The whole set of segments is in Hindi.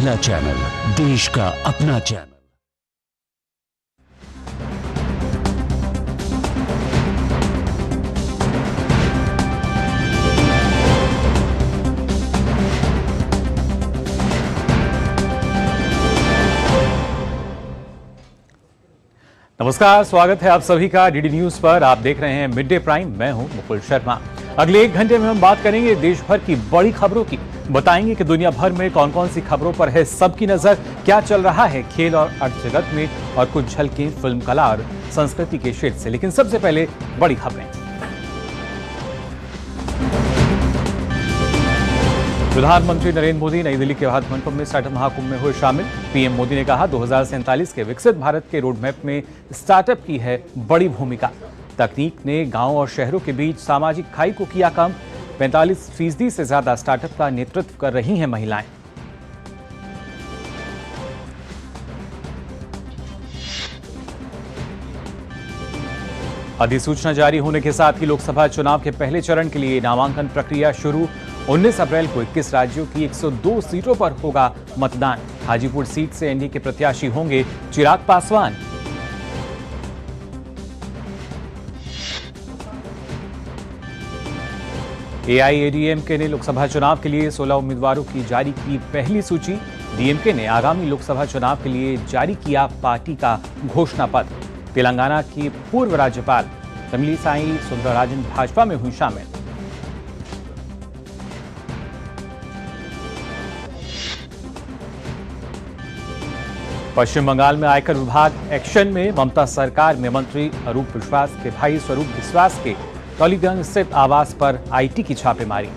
पहला चैनल, देश का अपना चैनल। नमस्कार, स्वागत है आप सभी का डीडी न्यूज पर। आप देख रहे हैं मिड डे प्राइम। मैं हूं मुकुल शर्मा। अगले 1 घंटे में हम बात करेंगे देश भर की बड़ी खबरों की। बताएंगे कि दुनिया भर में कौन कौन सी खबरों पर है सबकी नजर, क्या चल रहा है खेल और अर्थ जगत में, और कुछ झलकें फिल्म कला और संस्कृति के क्षेत्र से। लेकिन सबसे पहले बड़ी खबरें। प्रधानमंत्री नरेंद्र मोदी नई दिल्ली के भारत मंडपम में स्टार्टअप महाकुंभ में हुए शामिल। पीएम मोदी ने कहा 2047 के विकसित भारत के रोडमैप में स्टार्टअप की है बड़ी भूमिका। तकनीक ने गांव और शहरों के बीच सामाजिक खाई को किया कम। 45% से ज्यादा स्टार्टअप का नेतृत्व कर रही हैं महिलाएं। अधिसूचना जारी होने के साथ ही लोकसभा चुनाव के पहले चरण के लिए नामांकन प्रक्रिया शुरू। 19 अप्रैल को 21 राज्यों की 102 सीटों पर होगा मतदान। हाजीपुर सीट से एनडीए के प्रत्याशी होंगे चिराग पासवान। एआईएडीएमके ने लोकसभा चुनाव के लिए 16 उम्मीदवारों की जारी की पहली सूची। डीएमके ने आगामी लोकसभा चुनाव के लिए जारी किया पार्टी का घोषणा पत्र। तेलंगाना की पूर्व राज्यपाल तमिलिसाई सुंदरराजन भाजपा में हुई शामिल। पश्चिम बंगाल में आयकर विभाग एक्शन में। ममता सरकार में मंत्री अरूप विश्वास के भाई स्वरूप विश्वास के टॉलीगंज स्थित आवास पर आईटी की छापेमारी।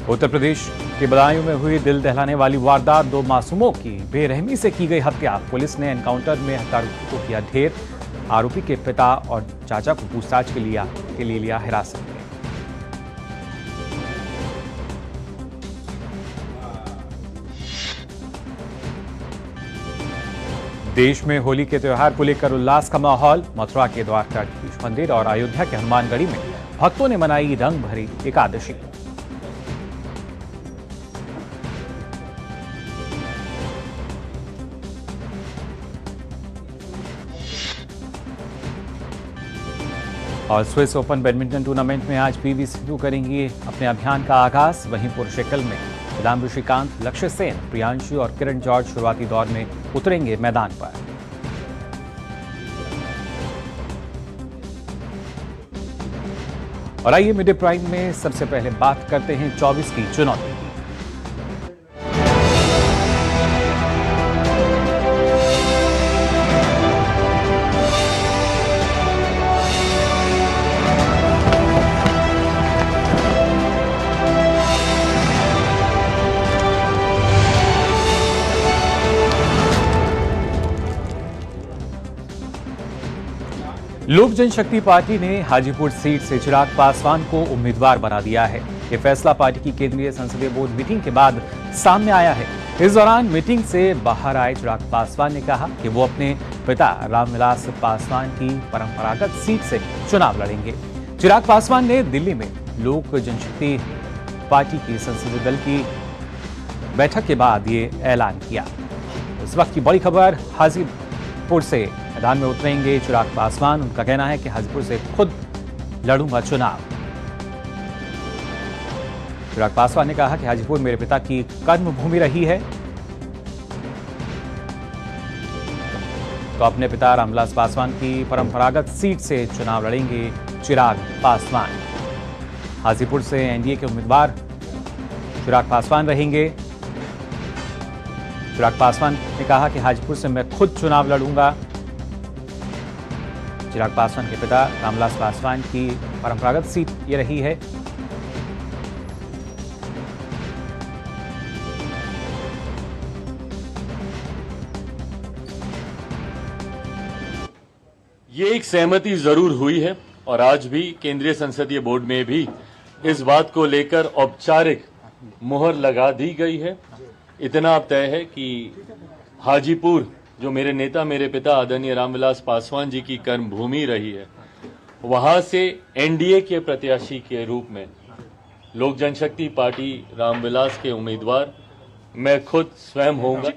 उत्तर प्रदेश के बदायूं में हुई दिल दहलाने वाली वारदात। 2 मासूमों की बेरहमी से की गई हत्या। पुलिस ने एनकाउंटर में हत्यारोपियों को किया ढेर। आरोपी के पिता और चाचा को पूछताछ के लिए लिया हिरासत में। देश में होली के त्योहार को लेकर उल्लास का माहौल। मथुरा के द्वारकाधीश मंदिर और अयोध्या के हनुमानगढ़ी में भक्तों ने मनाई रंग भरी एकादशी। और स्विस ओपन बैडमिंटन टूर्नामेंट में आज पीवी सिंधु करेंगी अपने अभियान का आगाज। वहीं पुरुष एकल में किदाम्बी श्रीकांत, लक्ष्य सेन, प्रियांशु और किरण जॉर्ज शुरुआती दौर में उतरेंगे मैदान पर। और आइए मिड डे प्राइम में सबसे पहले बात करते हैं 24 की चुनौती की। लोक जनशक्ति पार्टी ने हाजीपुर सीट से चिराग पासवान को उम्मीदवार बना दिया है। ये फैसला पार्टी की केंद्रीय संसदीय बोर्ड मीटिंग के बाद सामने आया है। इस दौरान मीटिंग से बाहर आए चिराग पासवान ने कहा कि वो अपने पिता रामविलास पासवान की परंपरागत सीट से चुनाव लड़ेंगे। चिराग पासवान ने दिल्ली में लोक जनशक्ति पार्टी की संसदीय दल की बैठक के बाद ये ऐलान किया। इस वक्त की बड़ी खबर, हाजीपुर से मैदान में उतरेंगे चिराग पासवान। उनका कहना है कि हाजीपुर से खुद लड़ूंगा चुनाव। चिराग पासवान ने कहा कि हाजीपुर मेरे पिता की कर्म भूमि रही है, तो अपने पिता रामविलास पासवान की परंपरागत सीट से चुनाव लड़ेंगे चिराग पासवान। हाजीपुर से एनडीए के उम्मीदवार चिराग पासवान रहेंगे। चिराग पासवान ने कहा कि हाजीपुर से मैं खुद चुनाव लड़ूंगा। चिराग पासवान के पिता रामविलास पासवान की परंपरागत सीट ये रही है। ये एक सहमति जरूर हुई है और आज भी केंद्रीय संसदीय बोर्ड में भी इस बात को लेकर औपचारिक मुहर लगा दी गई है। इतना अब तय है कि हाजीपुर जो मेरे नेता मेरे पिता आदरणीय रामविलास पासवान जी की कर्मभूमि रही है, वहां से एनडीए के प्रत्याशी के रूप में लोक जनशक्ति पार्टी रामविलास के उम्मीदवार मैं खुद स्वयं होऊंगा।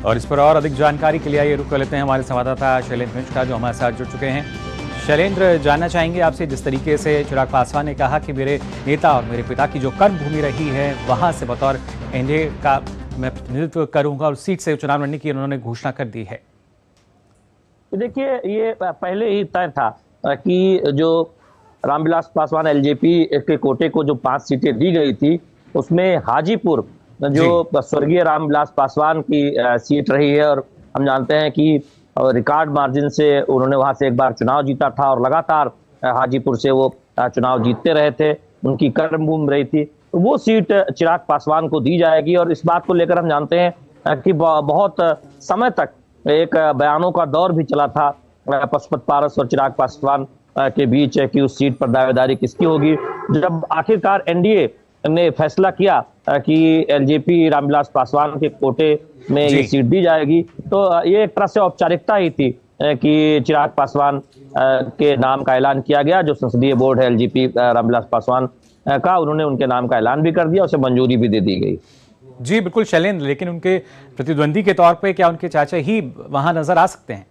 और इस पर और अधिक जानकारी के लिए आइए रुक कर लेते हैं हमारे संवाददाता शैलेंद्र मिश्र का, जो हमारे साथ जुड़ चुके हैं। शैलेंद्र, जानना चाहेंगे आपसे, जिस तरीके से चिराग पासवान ने कहा कि मेरे नेता और मेरे पिता की जो कर्मभूमि रही है वहां से बतौर एनडीए का मैं प्रतिनिधित्व करूंगा और सीट से चुनाव लड़ने की उन्होंने घोषणा कर दी है। देखिए, ये पहले ही तय था कि जो रामविलास पासवान एलजेपी के कोटे को जो 5 सीटें दी गई थी, उसमें हाजीपुर जो स्वर्गीय रामविलास पासवान की सीट रही है, और हम जानते हैं कि रिकॉर्ड मार्जिन से उन्होंने वहां से एक बार चुनाव जीता था और लगातार हाजीपुर से वो चुनाव जीतते रहे थे, उनकी कर्मभूमि रही थी। तो वो सीट चिराग पासवान को दी जाएगी। और इस बात को लेकर हम जानते हैं कि बहुत समय तक एक बयानों का दौर भी चला था पशुपत पारस और चिराग पासवान के बीच कि उस सीट पर दावेदारी किसकी होगी। जब आखिरकार एनडीए ने फैसला किया कि एलजेपी रामविलास पासवान के कोटे में ये सीट दी जाएगी, तो ये एक तरह से औपचारिकता ही थी कि चिराग पासवान के नाम का ऐलान किया गया। जो संसदीय बोर्ड है एलजेपी रामविलास पासवान का, उन्होंने उनके नाम का ऐलान भी कर दिया, उसे मंजूरी भी दे दी गई। जी बिल्कुल शैलेंद्र, लेकिन उनके प्रतिद्वंदी के तौर पे क्या उनके चाचा ही वहां नजर आ सकते हैं?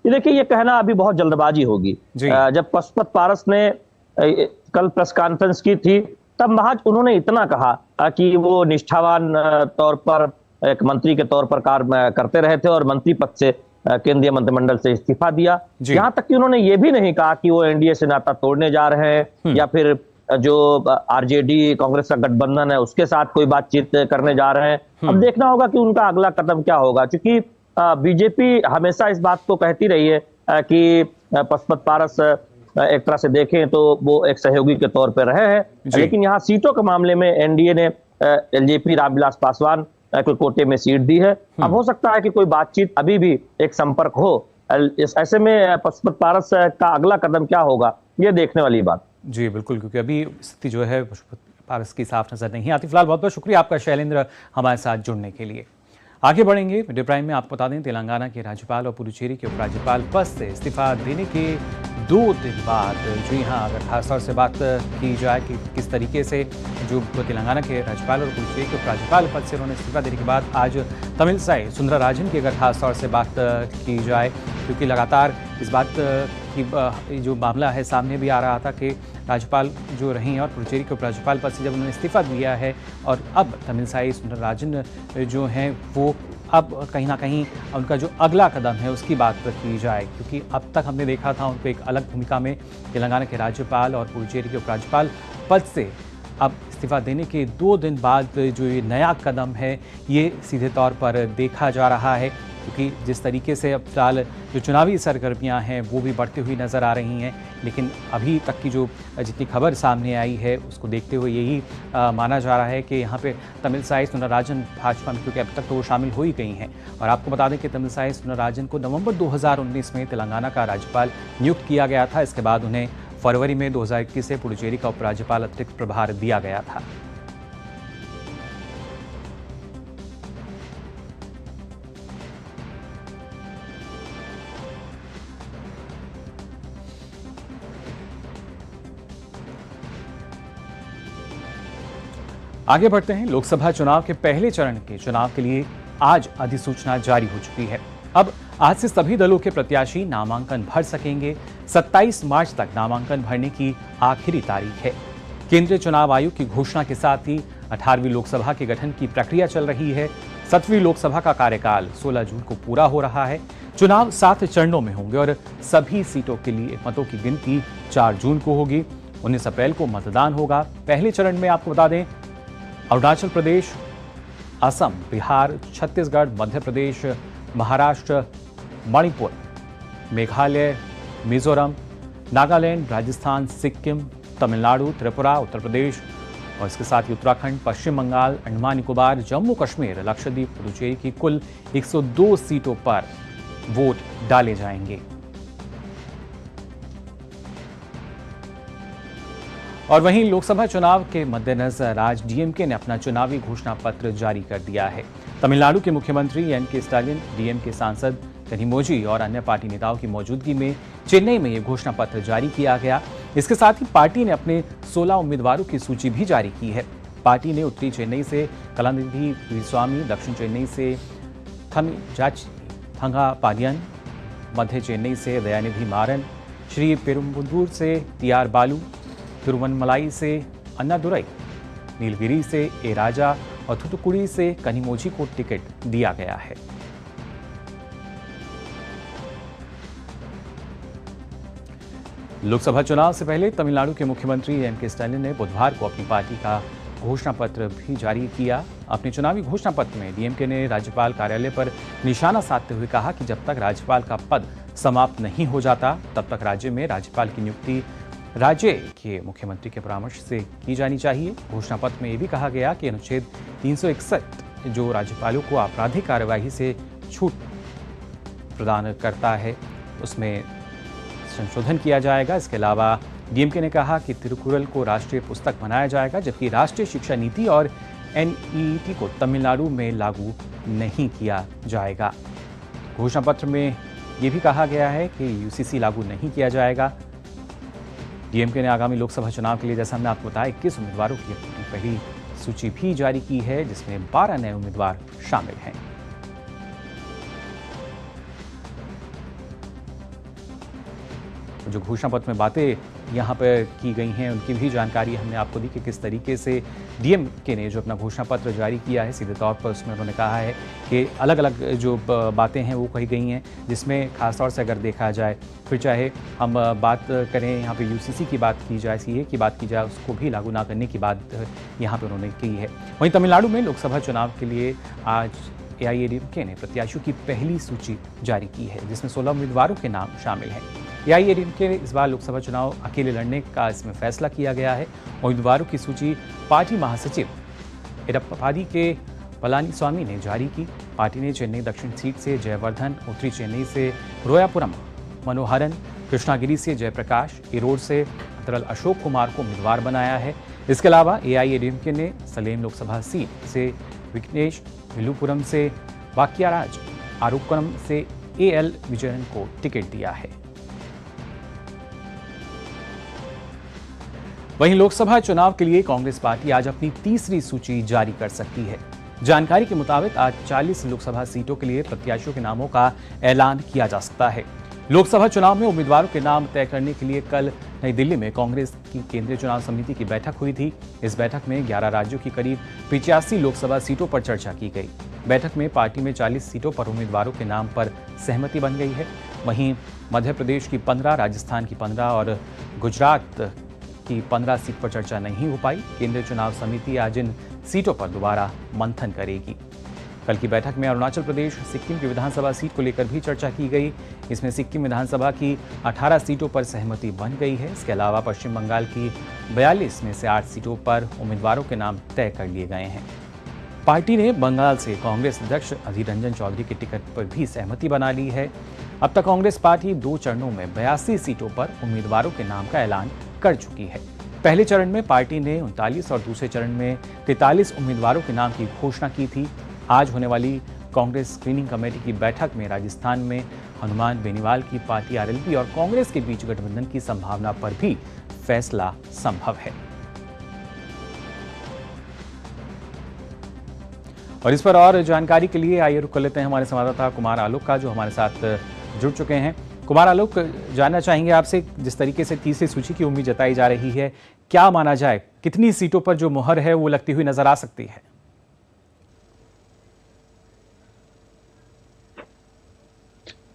देखिए, ये कहना अभी बहुत जल्दबाजी होगी। जब पशुपत पारस ने कल प्रेस कॉन्फ्रेंस की थी, तब महज उन्होंने इतना कहा कि वो निष्ठावान तौर पर एक मंत्री के तौर पर कार्य करते रहे थे और मंत्री पद से केंद्रीय मंत्रिमंडल से इस्तीफा दिया। यहाँ तक कि उन्होंने ये भी नहीं कहा कि वो एनडीए से नाता तोड़ने जा रहे हैं या फिर जो आरजेडी कांग्रेस का गठबंधन है उसके साथ कोई बातचीत करने जा रहे हैं। अब देखना होगा कि उनका अगला कदम क्या होगा, क्योंकि बीजेपी हमेशा इस बात को कहती रही है कि पशुपत पारस एक तरह से देखें तो वो एक सहयोगी के तौर पर रहे हैं, लेकिन यहाँ सीटों के मामले में एनडीए ने एलजेपी रामविलास पासवान को कोटे में सीट दी है। अब हो सकता है कि कोई बातचीत अभी भी एक संपर्क हो। ऐसे में पशुपत पारस का अगला कदम क्या होगा, ये देखने वाली बात। जी बिल्कुल, क्योंकि अभी स्थिति जो है पशुपत पारस की साफ नजर नहीं आती। फिलहाल बहुत बहुत शुक्रिया आपका शैलेंद्र हमारे साथ जुड़ने के लिए। आगे बढ़ेंगे मीडिया प्राइम में। आपको बता दें, तेलंगाना के राज्यपाल और पुडुचेरी के उपराज्यपाल पद से इस्तीफा देने के 2 दिन बाद, जी हाँ, अगर खासतौर से बात की जाए कि किस तरीके से जो तेलंगाना के राज्यपाल और पुडुचेरी के उपराज्यपाल पद से उन्होंने इस्तीफा देने के बाद आज तमिलसाई सुंदरराजन की अगर खासतौर से बात की जाए, क्योंकि लगातार इस बात की जो मामला है सामने भी आ रहा था कि राज्यपाल जो रही हैं और पुडुचेरी के उपराज्यपाल पद से जब उन्होंने इस्तीफा दिया है और अब तमिलसाई सुंदरराजन जो हैं वो अब कहीं ना कहीं उनका जो अगला कदम है उसकी बात की जाए, क्योंकि अब तक हमने देखा था उनको एक अलग भूमिका में तेलंगाना के राज्यपाल और पुडुचेरी के उपराज्यपाल पद से अब इस्तीफा देने के 2 दिन बाद जो ये नया कदम है ये सीधे तौर पर देखा जा रहा है, क्योंकि जिस तरीके से अब फिलहाल जो चुनावी सरगर्मियां हैं वो भी बढ़ती हुई नज़र आ रही हैं, लेकिन अभी तक की जो जितनी खबर सामने आई है उसको देखते हुए यही माना जा रहा है कि यहाँ पे तमिलसाई सुंदरराजन भाजपा में, क्योंकि अब तक तो वो शामिल हो ही गई हैं। और आपको बता दें कि तमिलसाई सुंदरराजन को नवंबर 2019 में तेलंगाना का राज्यपाल नियुक्त किया गया था। इसके बाद उन्हें फरवरी में 2021 से पुडुचेरी का उपराज्यपाल अतिरिक्त प्रभार दिया गया था। आगे बढ़ते हैं। लोकसभा चुनाव के पहले चरण के चुनाव के लिए आज अधिसूचना जारी हो चुकी है। अब आज से सभी दलों के प्रत्याशी नामांकन भर सकेंगे। 27 मार्च तक नामांकन भरने की आखिरी तारीख है। केंद्रीय चुनाव आयोग की घोषणा के साथ ही 18वीं लोकसभा के गठन की प्रक्रिया चल रही है। 7वीं लोकसभा का कार्यकाल 16 जून को पूरा हो रहा है। चुनाव 7 चरणों में होंगे और सभी सीटों के लिए मतों की गिनती 4 जून को होगी। 19 अप्रैल को मतदान होगा। पहले चरण में आपको बता दें, अरुणाचल प्रदेश, असम, बिहार, छत्तीसगढ़, मध्य प्रदेश, महाराष्ट्र, मणिपुर, मेघालय, मिजोरम, नागालैंड, राजस्थान, सिक्किम, तमिलनाडु, त्रिपुरा, उत्तर प्रदेश और इसके साथ ही उत्तराखंड, पश्चिम बंगाल, अंडमान निकोबार, जम्मू कश्मीर, लक्षद्वीप, पुडुचेरी की कुल 102 सीटों पर वोट डाले जाएंगे। और वहीं लोकसभा चुनाव के मद्देनजर आज डीएमके ने अपना चुनावी घोषणा पत्र जारी कर दिया है। तमिलनाडु के मुख्यमंत्री एम के स्टालिन, डीएमके सांसद कनिमोझी और अन्य पार्टी नेताओं की मौजूदगी में चेन्नई में ये घोषणा पत्र जारी किया गया। इसके साथ ही पार्टी ने अपने 16 उम्मीदवारों की सूची भी जारी की है। पार्टी ने उत्तरी चेन्नई से कलानिधि विश्वामी, दक्षिण चेन्नई से थंगा पादियन, मध्य चेन्नई से दयानिधि मारन, श्री पेरुम्बुदूर से टीआर बालू, तिरुवन्नमलाई से अन्नादुरई, नीलगिरी से ए राजा और थुथुकुडी से कनिमोझी को टिकट दिया गया है। लोकसभा चुनाव से पहले तमिलनाडु के मुख्यमंत्री एम.के. स्टालिन ने बुधवार को अपनी पार्टी का घोषणा पत्र भी जारी किया। अपने चुनावी घोषणा पत्र में डीएमके ने राज्यपाल कार्यालय पर निशाना साधते हुए कहा कि जब तक राज्यपाल का पद समाप्त नहीं हो जाता तब तक राज्य में राज्यपाल की नियुक्ति राज्य के मुख्यमंत्री के परामर्श से की जानी चाहिए। घोषणा पत्र में यह भी कहा गया कि अनुच्छेद 361 जो राज्यपालों को आपराधिक कार्यवाही से छूट प्रदान करता है उसमें संशोधन किया जाएगा। इसके अलावा डीएमके ने कहा कि तिरुकुरल को राष्ट्रीय पुस्तक बनाया जाएगा, जबकि राष्ट्रीय शिक्षा नीति और एनईईटी को तमिलनाडु में लागू नहीं किया जाएगा। घोषणा पत्र में यह भी कहा गया है कि यूसीसी लागू नहीं किया जाएगा। डीएमके ने आगामी लोकसभा चुनाव के लिए, जैसा हमने आपको बताया, 21 उम्मीदवारों की अपनी पहली सूची भी जारी की है, जिसमें 12 नए उम्मीदवार शामिल हैं। जो घोषणा पत्र में बातें यहाँ पर की गई हैं उनकी भी जानकारी हमने आपको दी कि किस तरीके से डीएमके ने जो अपना घोषणा पत्र जारी किया है, सीधे तौर पर उसमें उन्होंने कहा है कि अलग अलग जो बातें हैं वो कही गई हैं, जिसमें खासतौर से अगर देखा जाए, फिर चाहे हम बात करें यहाँ पे यूसीसी की बात की जाए, सीए की बात की जाए, उसको भी लागू ना करने की बात यहाँ पर उन्होंने की है। वहीं तमिलनाडु में लोकसभा चुनाव के लिए आज एआईएडीएमके ने प्रत्याशियों की पहली सूची जारी की है, जिसमें 16 उम्मीदवारों के नाम शामिल हैं। एआईएडीएमके ने इस बार लोकसभा चुनाव अकेले लड़ने का इसमें फैसला किया गया है। उम्मीदवारों की सूची पार्टी महासचिव एडप्पाडी के पलानीस्वामी ने जारी की। पार्टी ने चेन्नई दक्षिण सीट से जयवर्धन, उत्तरी चेन्नई से रोयापुरम मनोहरन, कृष्णागिरी से जयप्रकाश, इरोड से अतरल अशोक कुमार को उम्मीदवार बनाया है। इसके अलावा एआईएडीएमके ने सलेम लोकसभा सीट से विघ्नेश, विलुपुरम से वाक्याराज, आरुक्कम से एएल विजयन को टिकट दिया है। वहीं लोकसभा चुनाव के लिए कांग्रेस पार्टी आज अपनी तीसरी सूची जारी कर सकती है। जानकारी के मुताबिक आज 40 लोकसभा सीटों के लिए प्रत्याशियों के नामों का ऐलान किया जा सकता है। लोकसभा चुनाव में उम्मीदवारों के नाम तय करने के लिए कल नई दिल्ली में कांग्रेस की केंद्रीय चुनाव समिति की बैठक हुई थी। इस बैठक में 11 राज्यों की करीब 85 लोकसभा सीटों पर चर्चा की गई। बैठक में पार्टी में 40 सीटों पर उम्मीदवारों के नाम पर सहमति बन गई है। वहीं मध्य प्रदेश की 15, राजस्थान की 15 और गुजरात की 15 सीट पर चर्चा नहीं हो पाई। केंद्रीय चुनाव समिति आज इन सीटों पर दोबारा मंथन करेगी। कल की बैठक में अरुणाचल प्रदेश, सिक्किम की विधानसभा सीट को लेकर भी चर्चा की गई। इसमें सिक्किम विधानसभा की 18 सीटों पर सहमति बन गई है। इसके अलावा पश्चिम बंगाल की 42 में से 8 सीटों पर उम्मीदवारों के नाम तय कर लिए गए हैं। पार्टी ने बंगाल से कांग्रेस अध्यक्ष अधीर रंजन चौधरी के टिकट पर भी सहमति बना ली है। अब तक कांग्रेस पार्टी 2 चरणों में 82 सीटों पर उम्मीदवारों के नाम का ऐलान कर चुकी है। पहले चरण में पार्टी ने 39 और दूसरे चरण में 43 उम्मीदवारों के नाम की घोषणा की थी। आज होने वाली कांग्रेस स्क्रीनिंग कमेटी की बैठक में राजस्थान में हनुमान बेनीवाल की पार्टी आरएलपी और कांग्रेस के बीच गठबंधन की संभावना पर भी फैसला संभव है। और इस पर और जानकारी के लिए आइए रुक कर लेते हैं हमारे संवाददाता कुमार आलोक का, जो हमारे साथ जुड़ चुके हैं। कुमार आलोक, जानना चाहेंगे आपसे, जिस तरीके से तीसरी सूची की उम्मीद जताई जा रही है, क्या माना जाए, कितनी सीटों पर जो मुहर है वो लगती हुई नजर आ सकती है?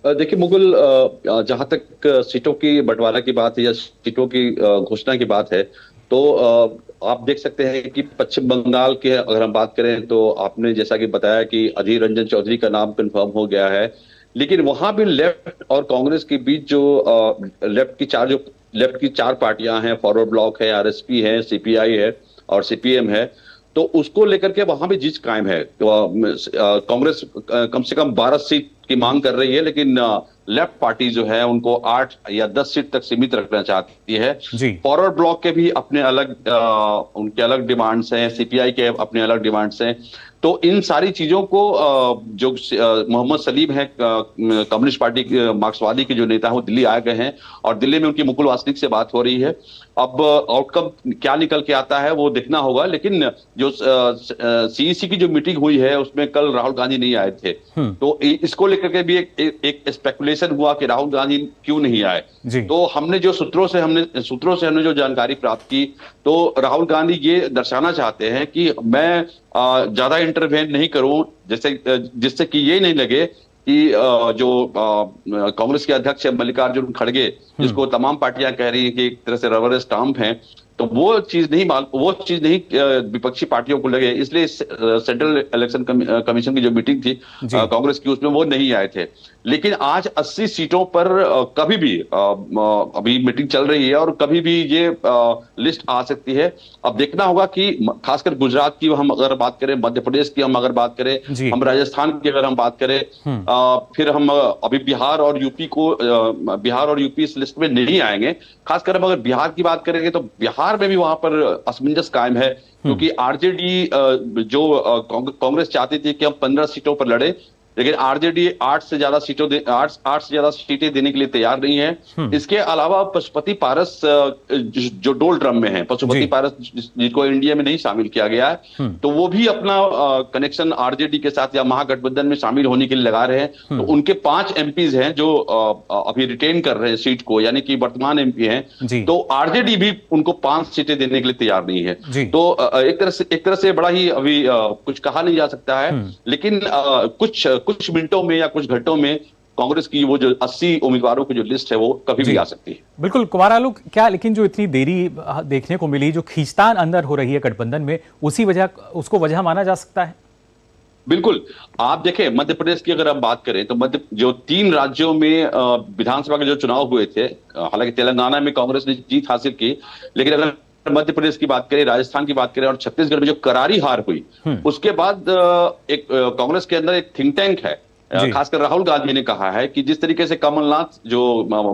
देखिए मुकुल, जहां तक सीटों की बंटवारा की बात है या सीटों की घोषणा की बात है, तो आप देख सकते हैं कि पश्चिम बंगाल के अगर हम बात करें तो आपने जैसा कि बताया कि अधीर रंजन चौधरी का नाम कंफर्म हो गया है, लेकिन वहां भी लेफ्ट और कांग्रेस के बीच जो लेफ्ट की चार पार्टियां हैं, फॉरवर्ड ब्लॉक है, आरएसपी है, सीपीआई है और सीपीएम है, तो उसको लेकर के वहां भी जिस कायम है। कांग्रेस कम से कम 12 सीट की मांग कर रही है, लेकिन लेफ्ट पार्टी जो है उनको 8 या 10 सीट तक सीमित रखना चाहती है। फॉरवर्ड ब्लॉक के भी अपने अलग उनके अलग डिमांड्स हैं, सीपीआई के अपने अलग डिमांड्स हैं। तो इन सारी चीजों को जो मोहम्मद सलीम है, कम्युनिस्ट पार्टी मार्क्सवादी के जो नेता हैं, वो दिल्ली आए गए हैं और दिल्ली में उनकी मुकुल वासनिक से बात हो रही है। अब आउटकम क्या निकल के आता है वो देखना होगा, लेकिन जो सीईसी की जो मीटिंग हुई है उसमें कल राहुल गांधी नहीं आए थे, तो इसको लेकर के भी एक स्पेकुलेशन हुआ कि राहुल गांधी क्यों नहीं आए। तो हमने सूत्रों से हमने जो जानकारी प्राप्त की, तो राहुल गांधी ये दर्शाना चाहते हैं कि मैं ज्यादा इंटरवेन नहीं करूं, जिससे कि ये नहीं लगे कि जो कांग्रेस के अध्यक्ष है मल्लिकार्जुन खड़गे, जिसको तमाम पार्टियां कह रही हैं कि एक तरह से रबर स्टाम्प हैं, तो वो चीज नहीं विपक्षी पार्टियों को लगे, इसलिए सेंट्रल इलेक्शन कमीशन की जो मीटिंग थी कांग्रेस की, उसमें वो नहीं आए थे। लेकिन आज 80 सीटों पर कभी भी अभी मीटिंग चल रही है और कभी भी ये लिस्ट आ सकती है। अब देखना होगा कि खासकर गुजरात की हम अगर बात करें, मध्य प्रदेश की हम अगर बात करें, हम राजस्थान की अगर हम बात करें, फिर हम अभी बिहार और यूपी इस लिस्ट में नहीं आएंगे। खासकर हम अगर बिहार की बात करेंगे तो बिहार में भी वहां पर असमंजस कायम है, क्योंकि आरजेडी जो कांग्रेस चाहती थी कि हम 15 सीटों पर लड़े, लेकिन आरजेडी 8 से ज्यादा सीटें देने के लिए तैयार नहीं है। इसके अलावा पशुपति पारस जो डोल ड्रम में है, पशुपति पारस जिनको इंडिया में नहीं शामिल किया गया है, तो वो भी अपना कनेक्शन आरजेडी के साथ या महागठबंधन में शामिल होने के लिए लगा रहे हैं। तो उनके 5 एमपीज हैं जो अभी रिटेन कर रहे हैं सीट को, यानी कि वर्तमान एमपी हैं, तो आरजेडी भी उनको 5 सीटें देने के लिए तैयार नहीं है। तो एक तरह से बड़ा ही अभी कुछ कहा नहीं जा सकता है, लेकिन कुछ मिनटों में या कुछ घंटों में कांग्रेस की वो जो 80 उम्मीदवारों की जो लिस्ट है वो कभी भी आ सकती है। बिल्कुल कुमार आलोक, क्या लेकिन जो इतनी देरी देखने को मिली, जो खींचतान अंदर हो रही है गठबंधन में, उसको वजह माना जा सकता है? बिल्कुल। आप देखें मध्य प्रदेश की अगर हम बात करें तो जो 3 राज्यों में विधानसभा के जो चुनाव हुए थे, हालांकि तेलंगाना में कांग्रेस ने जीत हासिल की, लेकिन अगर मध्य प्रदेश की बात करें, राजस्थान की बात करें और छत्तीसगढ़ में जो करारी हार हुई, उसके बाद एक कांग्रेस के अंदर एक थिंक टैंक है। खासकर राहुल गांधी ने कहा है कि जिस तरीके से कमलनाथ जो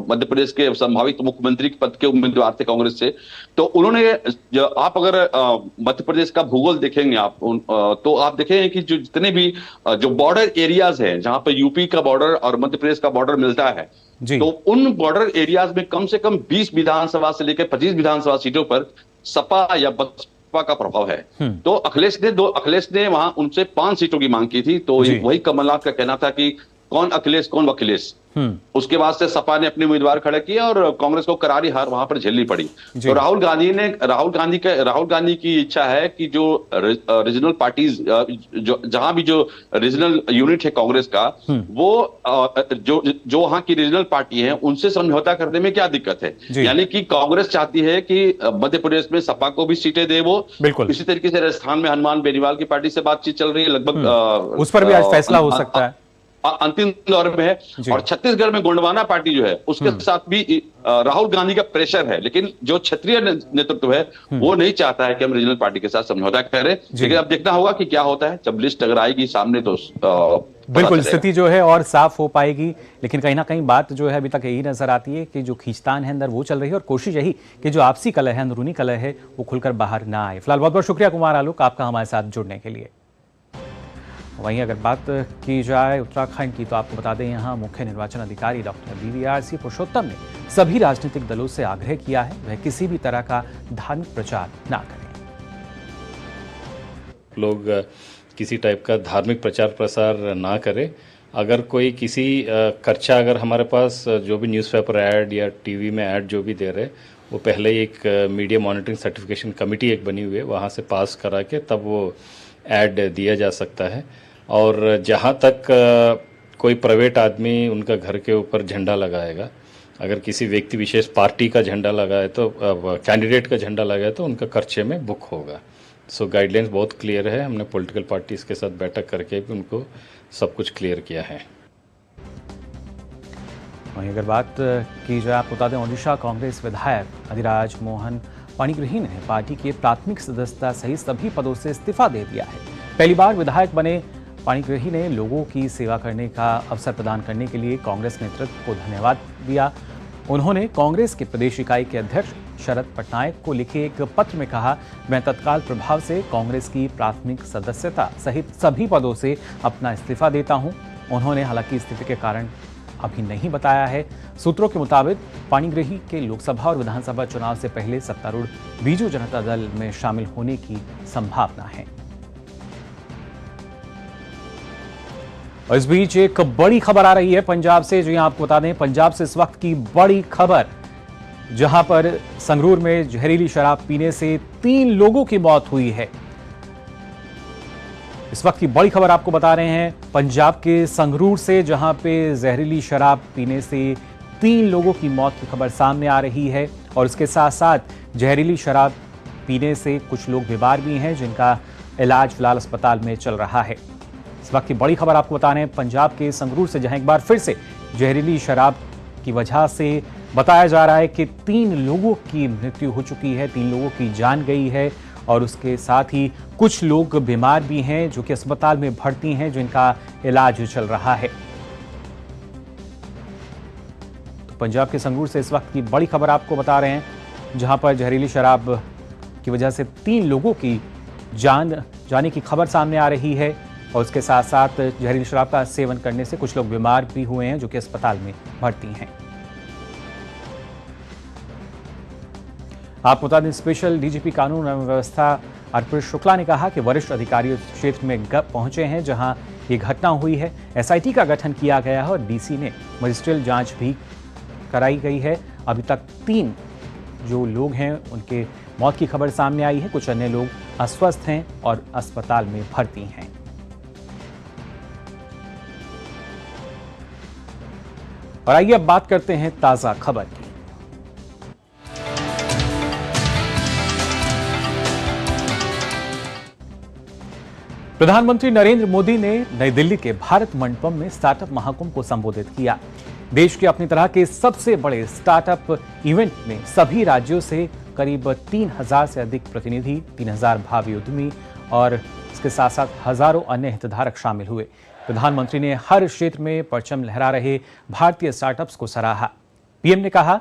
मध्य प्रदेश के संभावित मुख्यमंत्री पद के उम्मीदवार थे कांग्रेस से, तो उन्होंने आप अगर मध्य प्रदेश का भूगोल देखेंगे आप, तो आप देखेंगे कि जो जितने भी जो बॉर्डर एरियाज हैं, जहां पर यूपी का बॉर्डर और मध्य प्रदेश का बॉर्डर मिलता है, तो उन बॉर्डर एरियाज में कम से कम 20 विधानसभा से लेकर 25 विधानसभा सीटों पर सपा या बसपा का प्रभाव है। तो अखिलेश ने वहां उनसे 5 सीटों की मांग की थी, तो वही कमलनाथ का कहना था कि कौन अखिलेश कौन वकीलेश। उसके बाद से सपा ने अपने उम्मीदवार खड़े किए और कांग्रेस को करारी हार वहां पर झेलनी पड़ी। तो राहुल गांधी की इच्छा है कि जो रीजनल पार्टीज, जहां भी जो रीजनल यूनिट है कांग्रेस का, वो जो वहां की रीजनल पार्टी है उनसे समझौता करने में क्या दिक्कत है। यानी कि कांग्रेस चाहती है कि मध्य प्रदेश में सपा को भी सीटें दे वो। इसी तरीके से राजस्थान में हनुमान बेनीवाल की पार्टी से बातचीत चल रही है, लगभग उस पर भी आज फैसला हो सकता है, अंतिम दौर में है। और छत्तीसगढ़ में गोंडवाना पार्टी जो है उसके साथ भी राहुल गांधी का प्रेशर है, लेकिन जो क्षेत्रीय नेतृत्व है वो नहीं चाहता है कि हम रीजनल पार्टी के साथ समझौता करें। लेकिन अब देखना होगा कि क्या होता है, जब लिस्ट अगर आएगी सामने तो बिल्कुल स्थिति जो है और साफ हो पाएगी। लेकिन कहीं ना कहीं बात जो है अभी तक यही नजर आती है कि जो खींचतान है अंदर वो चल रही है और कोशिश यही कि जो आपसी कलह है, अंदरूनी कलह है, वो खुलकर बाहर ना आए। फिलहाल बहुत बहुत शुक्रिया कुमार आलोक आपका हमारे साथ जुड़ने के लिए। वहीं अगर बात की जाए उत्तराखंड की, तो आपको बता दें यहाँ मुख्य निर्वाचन अधिकारी डॉक्टर BVRC पुरुषोत्तम ने सभी राजनीतिक दलों से आग्रह किया है वह किसी भी तरह का धार्मिक प्रचार ना करें। लोग किसी टाइप का धार्मिक प्रचार प्रसार ना करें। अगर कोई किसी खर्चा, अगर हमारे पास जो भी न्यूज़पेपर ऐड या टीवी में ऐड जो भी दे रहे, वो पहले ही एक मीडिया मॉनिटरिंग सर्टिफिकेशन कमेटी एक बनी हुई है, वहाँ से पास करा के तब वो ऐड दिया जा सकता है। और जहाँ तक कोई प्राइवेट आदमी उनका घर के ऊपर झंडा लगाएगा, अगर किसी व्यक्ति विशेष पार्टी का झंडा लगाए तो कैंडिडेट का झंडा लगाए तो उनका खर्चे में बुक होगा। सो गाइडलाइंस बहुत क्लियर है, हमने पॉलिटिकल पार्टीज के साथ बैठक करके भी उनको सब कुछ क्लियर किया है। वहीं अगर बात की जाए, आपको बता दें ओडिशा कांग्रेस विधायक अधिराज मोहन पाणिग्रही ने पार्टी के प्राथमिक सदस्यता सहित सभी पदों से इस्तीफा दे दिया है। पहली बार विधायक बने पाणिग्रही ने लोगों की सेवा करने का अवसर प्रदान करने के लिए कांग्रेस नेतृत्व को धन्यवाद दिया। उन्होंने कांग्रेस के प्रदेश इकाई के अध्यक्ष शरद पटनायक को लिखे एक पत्र में कहा, मैं तत्काल प्रभाव से कांग्रेस की प्राथमिक सदस्यता सहित सभी पदों से अपना इस्तीफा देता हूं। उन्होंने हालांकि इस्तीफे के कारण अभी नहीं बताया है। सूत्रों के मुताबिक पाणिग्रही के लोकसभा और विधानसभा चुनाव से पहले सत्तारूढ़ बीजू जनता दल में शामिल होने की संभावना है। और इस बीच एक बड़ी खबर आ रही है पंजाब से, जो आपको बता दें, पंजाब से इस वक्त की बड़ी खबर, जहां पर संगरूर में जहरीली शराब पीने से 3 लोगों की मौत हुई है। इस वक्त की बड़ी खबर आपको बता रहे हैं पंजाब के संगरूर से, जहां पे जहरीली शराब पीने से 3 लोगों की मौत की खबर सामने आ रही है। और इसके साथ साथ जहरीली शराब पीने से कुछ लोग बीमार भी हैं, जिनका इलाज फिलहाल अस्पताल में चल रहा है। इस वक्त की बड़ी खबर आपको बता रहे हैं पंजाब के संगरूर से, जहां एक बार फिर से जहरीली शराब की वजह से बताया जा रहा है कि 3 लोगों की मृत्यु हो चुकी है, 3 लोगों की जान गई है। और उसके साथ ही कुछ लोग बीमार भी हैं, जो कि अस्पताल में भर्ती हैं, जिनका इलाज चल रहा है। तो पंजाब के संगरूर से इस वक्त की बड़ी खबर आपको बता रहे हैं, जहां पर जहरीली शराब की वजह से 3 लोगों की जान जाने की खबर सामने आ रही है। और उसके साथ साथ जहरीली शराब का सेवन करने से कुछ लोग बीमार भी हुए हैं, जो कि अस्पताल में भर्ती हैं। आपको बता दें, स्पेशल डीजीपी कानून एवं व्यवस्था अर्पित शुक्ला ने कहा कि वरिष्ठ अधिकारी उस क्षेत्र में पहुंचे हैं जहां ये घटना हुई है। एसआईटी का गठन किया गया है और डीसी ने मजिस्ट्रियल जांच भी कराई गई है। अभी तक 3 जो लोग हैं उनके मौत की खबर सामने आई है। कुछ अन्य लोग अस्वस्थ हैं और अस्पताल में भर्ती हैं। और आइए अब बात करते हैं ताजा खबर की। प्रधानमंत्री नरेंद्र मोदी ने नई दिल्ली के भारत मंडपम में स्टार्टअप महाकुंभ को संबोधित किया। देश के अपनी तरह के सबसे बड़े स्टार्टअप इवेंट में सभी राज्यों से करीब 3000 से अधिक प्रतिनिधि, 3000 भावी उद्यमी और इसके साथ साथ हजारों अन्य हितधारक शामिल हुए। प्रधानमंत्री ने हर क्षेत्र में परचम लहरा रहे भारतीय स्टार्टअप्स को सराहा। पीएम ने कहा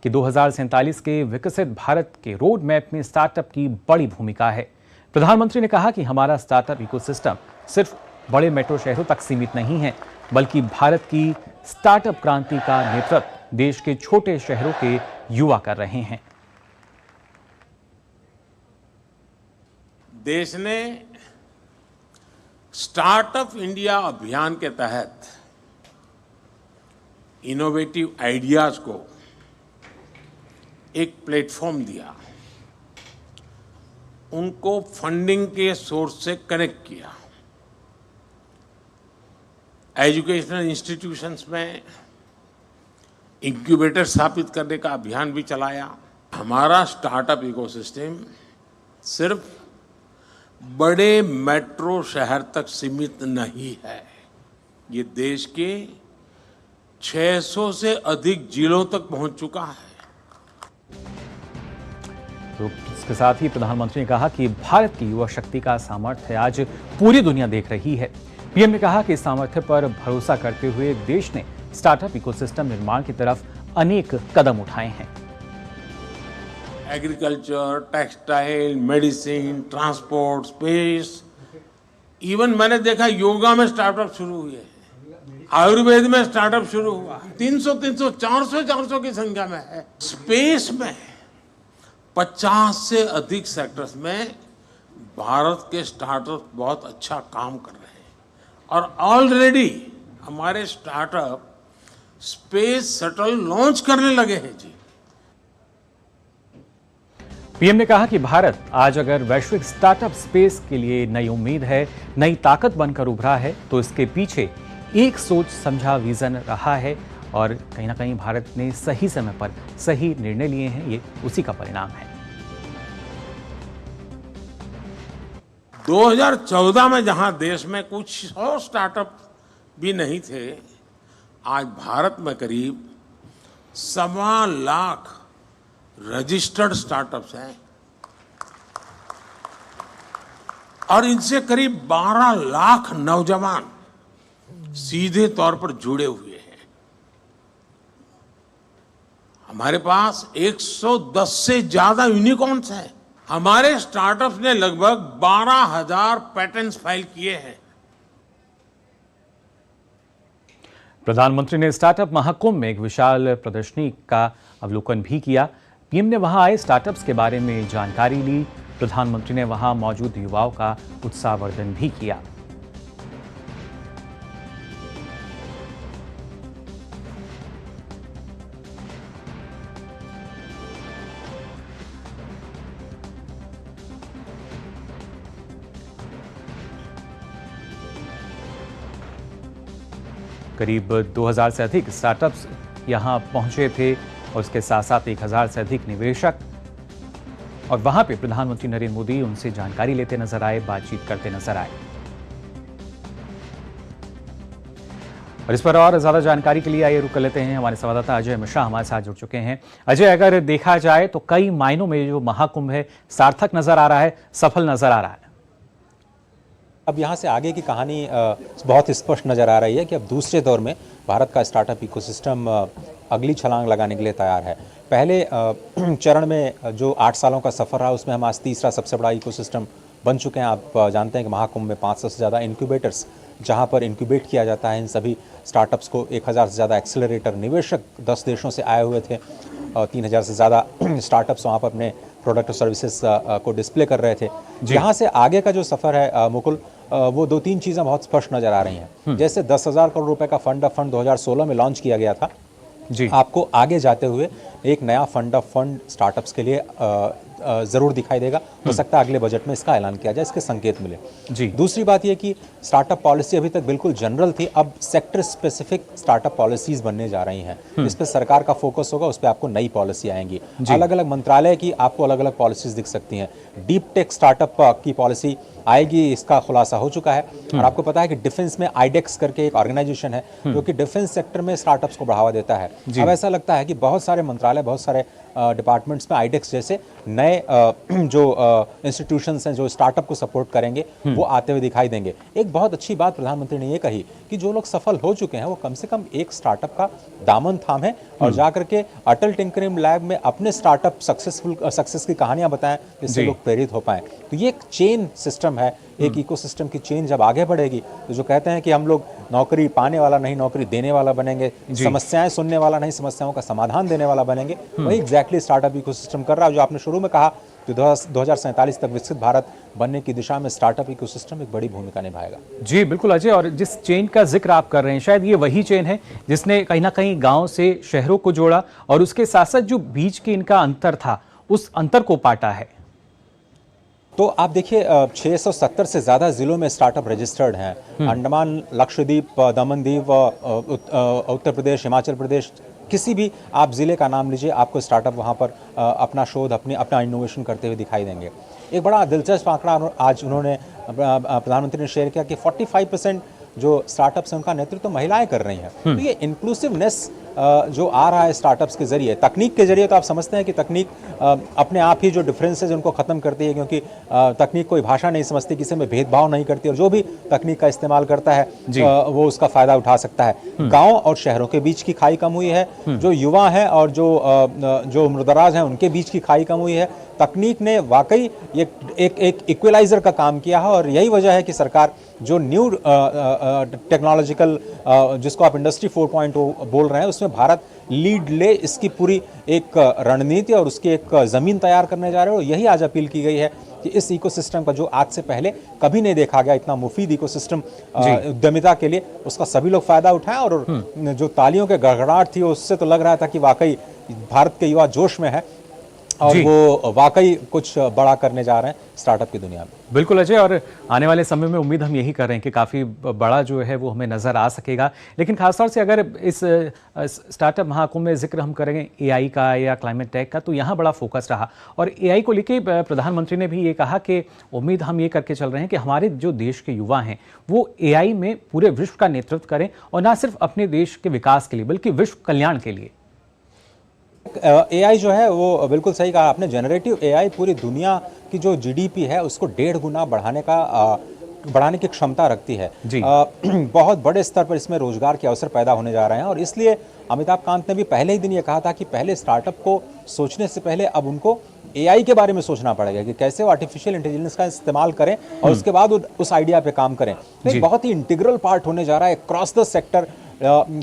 कि 2047 के विकसित भारत के रोड मैप में स्टार्टअप की बड़ी भूमिका है। प्रधानमंत्री ने कहा कि हमारा स्टार्टअप इकोसिस्टम सिर्फ बड़े मेट्रो शहरों तक सीमित नहीं है, बल्कि भारत की स्टार्टअप क्रांति का नेतृत्व देश के छोटे शहरों के युवा कर रहे हैं। देश ने स्टार्टअप इंडिया अभियान के तहत इनोवेटिव आइडियाज को एक प्लेटफॉर्म दिया, उनको फंडिंग के सोर्स से कनेक्ट किया, एजुकेशनल इंस्टीट्यूशंस में इंक्यूबेटर स्थापित करने का अभियान भी चलाया। हमारा स्टार्टअप इकोसिस्टम सिर्फ बड़े मेट्रो शहर तक सीमित नहीं है, ये देश के 600 से अधिक जिलों तक पहुंच चुका है। तो इसके साथ ही प्रधानमंत्री ने कहा कि भारत की युवा शक्ति का सामर्थ्य आज पूरी दुनिया देख रही है। पीएम ने कहा कि इस सामर्थ्य पर भरोसा करते हुए देश ने स्टार्टअप इकोसिस्टम निर्माण की तरफ अनेक कदम उठाए हैं। Agriculture, textile, medicine, transport, space, even मैंने देखा योगा में स्टार्टअप शुरू हुए हैं, आयुर्वेद में स्टार्टअप शुरू हुआ, 300, 400 की संख्या में है। स्पेस में 50 से अधिक सेक्टर्स में भारत के स्टार्टअप बहुत अच्छा काम कर रहे हैं और ऑलरेडी हमारे स्टार्टअप स्पेस शटल लॉन्च करने लगे हैं जी। पीएम ने कहा कि भारत आज अगर वैश्विक स्टार्टअप स्पेस के लिए नई उम्मीद है, नई ताकत बनकर उभरा है, तो इसके पीछे एक सोच समझा विजन रहा है और कहीं ना कहीं भारत ने सही समय पर सही निर्णय लिए हैं, ये उसी का परिणाम है। 2014 में जहां देश में कुछ 100 स्टार्टअप भी नहीं थे, आज भारत में करीब 1.25 लाख रजिस्टर्ड स्टार्टअप्स हैं और इनसे करीब 12 लाख नौजवान सीधे तौर पर जुड़े हुए हैं। हमारे पास 110 से ज्यादा यूनिकॉर्न्स हैं। हमारे स्टार्टअप्स ने लगभग 12,000 पैटेंट्स फाइल किए हैं। प्रधानमंत्री ने स्टार्टअप महाकुंभ में एक विशाल प्रदर्शनी का अवलोकन भी किया। पीएम ने वहां आए स्टार्टअप्स के बारे में जानकारी ली। प्रधानमंत्री ने वहां मौजूद युवाओं का उत्साहवर्धन भी किया। करीब 2000 से अधिक स्टार्टअप्स यहां पहुंचे थे और उसके साथ साथ 1000 से अधिक निवेशक, और वहां पे प्रधानमंत्री नरेंद्र मोदी उनसे जानकारी लेते नजर आए, बातचीत करते नजर आए। और इस पर और ज्यादा जानकारी के लिए आइए रुक कर लेते हैं, हमारे संवाददाता अजय मिश्रा हमारे साथ जुड़ चुके हैं। अजय, अगर देखा जाए तो कई मायनों में जो महाकुंभ है सार्थक नजर आ रहा है, सफल नजर आ रहा है। अब यहाँ से आगे की कहानी बहुत स्पष्ट नज़र आ रही है कि अब दूसरे दौर में भारत का स्टार्टअप इकोसिस्टम अगली छलांग लगाने के लिए तैयार है। पहले चरण में जो 8 सालों का सफ़र रहा उसमें हम आज तीसरा सबसे बड़ा इकोसिस्टम बन चुके हैं। आप जानते हैं कि महाकुंभ में 500 से ज़्यादा इंक्यूबेटर्स, जहाँ पर इंक्यूबेट किया जाता है इन सभी स्टार्टअप्स को, 1000 से ज़्यादा एक्सेलरेटर, निवेशक 10 देशों से आए हुए थे, 3000 से ज़्यादा स्टार्टअप्स वहाँ पर अपने प्रोडक्ट और सर्विसेज को डिस्प्ले कर रहे थे। यहाँ से आगे का जो सफ़र है मुकुल, वो 2-3 चीज़ें बहुत स्पष्ट नज़र आ रही हैं। जैसे 10,000 करोड़ रुपए का फंड ऑफ फंड 2016 में लॉन्च किया गया था जी। आपको आगे जाते हुए एक नया फंड ऑफ फंड स्टार्टअप्स के लिए ज़रूर दिखाई देगा। हो सकता है अगले बजट में इसका ऐलान किया जाए, इसके संकेत मिले जी। दूसरी बात यह कि स्टार्टअप पॉलिसी अभी तक बिल्कुल जनरल थी, अब सेक्टर स्पेसिफिक स्टार्टअप पॉलिसीज बनने जा रही हैं। इस पर सरकार का फोकस होगा, उस पर आपको नई पॉलिसी आएंगी। अलग अलग मंत्रालय की आपको अलग अलग पॉलिसीज दिख सकती हैं। डीप टेक स्टार्टअप की पॉलिसी आएगी, इसका खुलासा हो चुका है। और आपको पता है कि डिफेंस में आईडेक्स करके एक ऑर्गेनाइजेशन है जो कि डिफेंस सेक्टर में स्टार्टअप्स को बढ़ावा देता है। अब ऐसा लगता है कि बहुत सारे मंत्रालय, बहुत सारे डिपार्टमेंट्स में आईडेक्स जैसे नए जो इंस्टीट्यूशंस हैं जो स्टार्टअप को सपोर्ट करेंगे वो आते हुए दिखाई देंगे। एक बहुत अच्छी बात प्रधानमंत्री ने ये कही कि जो लोग सफल हो चुके हैं वो कम से कम एक स्टार्टअप का दामन थामें और जाकर के अटल टिंकरिंग लैब में अपने स्टार्टअप सक्सेस की कहानियां बताएं, जिससे लोग प्रेरित हो पाएं। तो ये एक चेन सिस्टम है, एक इकोसिस्टम की चेन जब आगे बढ़ेगी तो जो कहते हैं कि हम लोग नौकरी पाने वाला नहीं नौकरी देने वाला बनेंगे, समस्याएं सुनने वाला नहीं समस्याओं का समाधान देने वाला बनेंगे, वही एग्जैक्टली स्टार्टअप इकोसिस्टम कर रहा है। जो आपने शुरू में कहा कि 2047 तक विकसित भारत बनने की दिशा में स्टार्टअप इकोसिस्टम एक बड़ी भूमिका निभाएगा। जी बिल्कुल अजय, और जिस चेन का जिक्र आप कर रहे हैं शायद ये वही चेन है जिसने कहीं ना कहीं गांव से शहरों को जोड़ा और उसके साथ साथ जो बीच के इनका अंतर था उस अंतर को पाटा है। तो आप देखिए 670 से ज़्यादा ज़िलों में स्टार्टअप रजिस्टर्ड हैं। अंडमान, लक्षद्वीप, दमन दीव, उत्तर प्रदेश, हिमाचल प्रदेश, किसी भी आप ज़िले का नाम लीजिए, आपको स्टार्टअप वहाँ पर अपना शोध, अपना इनोवेशन करते हुए दिखाई देंगे। एक बड़ा दिलचस्प आंकड़ा आज उन्होंने प्रधानमंत्री ने शेयर किया कि 45% जो स्टार्टअप्स हैं उनका नेतृत्व महिलाएं कर रही हैं। तो ये इंक्लूसिवनेस जो आ रहा है स्टार्टअप्स के जरिए, तकनीक के जरिए, तो आप समझते हैं कि तकनीक अपने आप ही जो डिफरेंसेस उनको ख़त्म करती है, क्योंकि तकनीक कोई भाषा नहीं समझती, किसी में भेदभाव नहीं करती, और जो भी तकनीक का इस्तेमाल करता है वो उसका फ़ायदा उठा सकता है। गाँव और शहरों के बीच की खाई कम हुई है, जो युवा हैं और जो उम्रदराज हैं उनके बीच की खाई कम हुई है। तकनीक ने वाकई एक इक्वलाइजर का काम किया है, और यही वजह है कि सरकार जो न्यू टेक्नोलॉजिकल जिसको आप इंडस्ट्री 4.0 बोल रहे हैं उसमें भारत लीड ले, इसकी पूरी एक रणनीति और उसकी एक ज़मीन तैयार करने जा रहे हो। यही आज अपील की गई है कि इस इकोसिस्टम का जो आज से पहले कभी नहीं देखा गया इतना मुफीद इकोसिस्टम उद्यमिता के लिए, उसका सभी लोग फ़ायदा उठाएं। और जो तालियों के गड़गड़ाहट थी उससे तो लग रहा था कि वाकई भारत के युवा जोश में है और वो वाकई कुछ बड़ा करने जा रहे हैं स्टार्टअप की दुनिया में। बिल्कुल अजय, और आने वाले समय में उम्मीद हम यही कर रहे हैं कि काफ़ी बड़ा जो है वो हमें नज़र आ सकेगा। लेकिन खासतौर से अगर इस स्टार्टअप महाकुंभ में जिक्र हम करेंगे एआई का या क्लाइमेट टेक का, तो यहाँ बड़ा फोकस रहा। और एआई को लेके प्रधानमंत्री ने भी ये कहा कि उम्मीद हम ये करके चल रहे हैं कि हमारे जो देश के युवा हैं वो एआई में पूरे विश्व का नेतृत्व करें, और ना सिर्फ अपने देश के विकास के लिए बल्कि विश्व कल्याण के लिए। एआई जो है वो बिल्कुल सही कहा आपने, जनरेटिव एआई पूरी दुनिया की जो जीडीपी है उसको 1.5 गुना बढ़ाने की क्षमता रखती है। बहुत बड़े स्तर पर इसमें रोजगार के अवसर पैदा होने जा रहे हैं, और इसलिए अमिताभ कांत ने भी पहले ही दिन ये कहा था कि पहले स्टार्टअप को सोचने से पहले अब उनको एआई के बारे में सोचना पड़ेगा कि कैसे वो आर्टिफिशियल इंटेलिजेंस का इस्तेमाल करें और उसके बाद उस आइडिया पे काम करें। एक बहुत ही इंटीग्रल पार्ट होने जा रहा है क्रॉस द सेक्टर,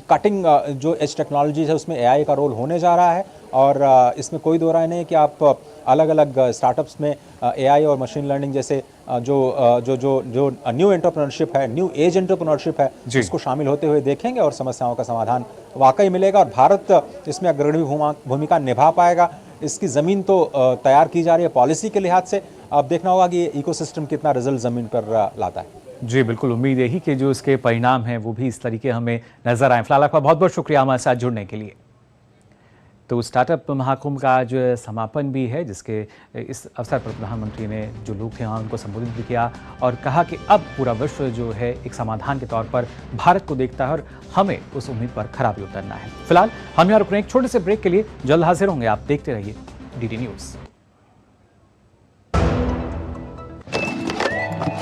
कटिंग जो एज टेक्नोलॉजी है उसमें एआई का रोल होने जा रहा है। और इसमें कोई दो राय नहीं कि आप अलग अलग स्टार्टअप्स में एआई और मशीन लर्निंग जैसे जो न्यू एंटरप्रेन्योरशिप है, न्यू एज एंटरप्रेन्योरशिप है, इसको शामिल होते हुए देखेंगे और समस्याओं का समाधान वाकई मिलेगा और भारत इसमें अग्रणी भूमिका निभा पाएगा। इसकी ज़मीन तो तैयार की जा रही है पॉलिसी के लिहाज से, अब देखना होगा कि ये इकोसिस्टम कितना रिजल्ट ज़मीन पर लाता है। जी बिल्कुल, उम्मीद यही कि जो इसके परिणाम हैं वो भी इस तरीके हमें नजर आए। फिलहाल आपका बहुत बहुत शुक्रिया हमारे साथ जुड़ने के लिए। तो स्टार्टअप महाकुंभ का आज समापन भी है, जिसके इस अवसर पर प्रधानमंत्री ने जो लोग थे वहाँ उनको संबोधित भी किया और कहा कि अब पूरा विश्व जो है एक समाधान के तौर पर भारत को देखता है और हमें उस उम्मीद पर खरा भी उतरना है। फिलहाल हम यहाँ रुक रहे हैं एक छोटे से ब्रेक के लिए, जल्द हाजिर होंगे। आप देखते रहिए डीडी न्यूज़।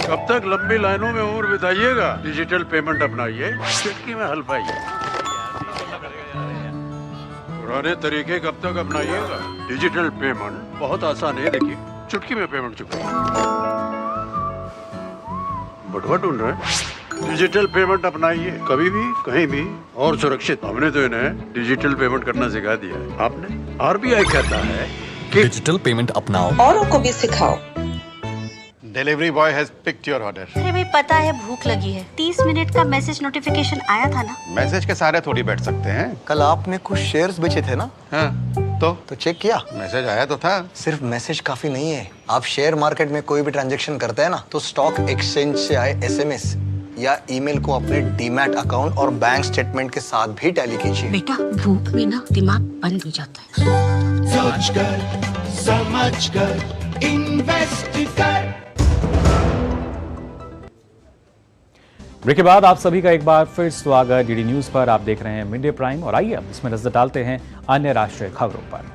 कब तक लंबी लाइनों में उम्र बिताइएगा? डिजिटल पेमेंट अपनाइए, चुटकी में हल पाइए। पुराने तरीके कब तक अपनाइएगा? डिजिटल पेमेंट बहुत आसान है, देखिए चुटकी में पेमेंट चुका। बटुआ ढूंढ रहे हैं? डिजिटल पेमेंट अपनाइए, कभी भी कहीं भी और सुरक्षित। हमने तो इन्हें डिजिटल पेमेंट करना सिखा दिया है, आपने? आरबीआई कहता है कि डिजिटल पेमेंट अपनाओ, औरों को भी सिखाओ। Delivery boy has picked your order. अरे भाई पता है भूख लगी है। 30 मिनट का मैसेज नोटिफिकेशन आया था ना। मैसेज के सारे थोड़ी बैठ सकते हैं। कल आपने कुछ शेयर्स बेचे थे ना? हाँ, तो चेक किया? मैसेज आया तो था। सिर्फ मैसेज काफी नहीं है। आप शेयर मार्केट में कोई भी ट्रांजैक्शन करते हैं ना, तो स्टॉक एक्सचेंज से आए एसएमएस या ईमेल को अपने डीमैट अकाउंट और बैंक स्टेटमेंट के साथ भी टैली कीजिए। बेटा भूख में ना दिमाग बंद हो जाता है। सोच कर समझ कर इन्वेस्ट कर। ब्रेक के बाद आप सभी का एक बार फिर स्वागत डीडी न्यूज़ पर। आप देख रहे हैं मिड डे प्राइम और आइए अब इसमें नजर डालते हैं अन्य राष्ट्रीय खबरों पर।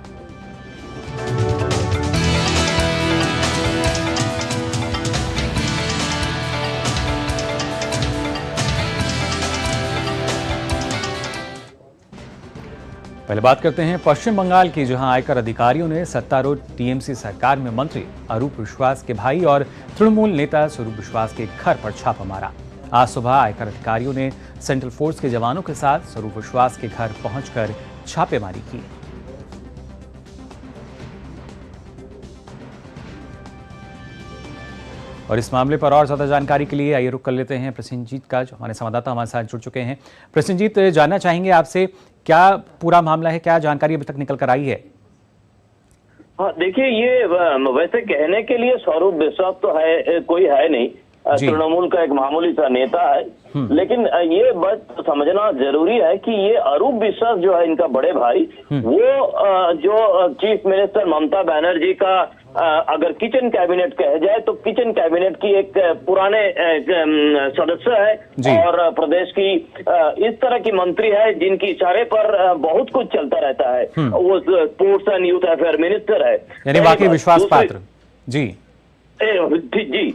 पहले बात करते हैं पश्चिम बंगाल की, जहां आयकर अधिकारियों ने सत्तारूढ़ टीएमसी सरकार में मंत्री अरूप विश्वास के भाई और तृणमूल नेता स्वरूप विश्वास के घर पर छापा मारा। आज सुबह आयकर अधिकारियों ने सेंट्रल फोर्स के जवानों के साथ स्वरूप विश्वास के घर पहुंचकर छापेमारी की। और इस मामले पर और ज्यादा जानकारी के लिए आइए रुक कर लेते हैं प्रसेनजीत का, जो हमारे संवाददाता हमारे साथ जुड़ चुके हैं। प्रसेनजीत, जानना चाहेंगे आपसे क्या पूरा मामला है, क्या जानकारी अभी तक निकल कर आई है? हाँ देखिए, ये वैसे कहने के लिए स्वरूप विश्वास तो है कोई है नहीं, तृणमूल का एक मामूली सा नेता है, लेकिन ये बात समझना जरूरी है कि ये अरूप विश्वास जो है इनका बड़े भाई, वो जो चीफ मिनिस्टर ममता बनर्जी का अगर किचन कैबिनेट कहा जाए तो किचन कैबिनेट की एक पुराने सदस्य है और प्रदेश की इस तरह की मंत्री है जिनकी इशारे पर बहुत कुछ चलता रहता है। वो sports and youth affair minister है, यानी वाकई विश्वास पात्र। जी जी,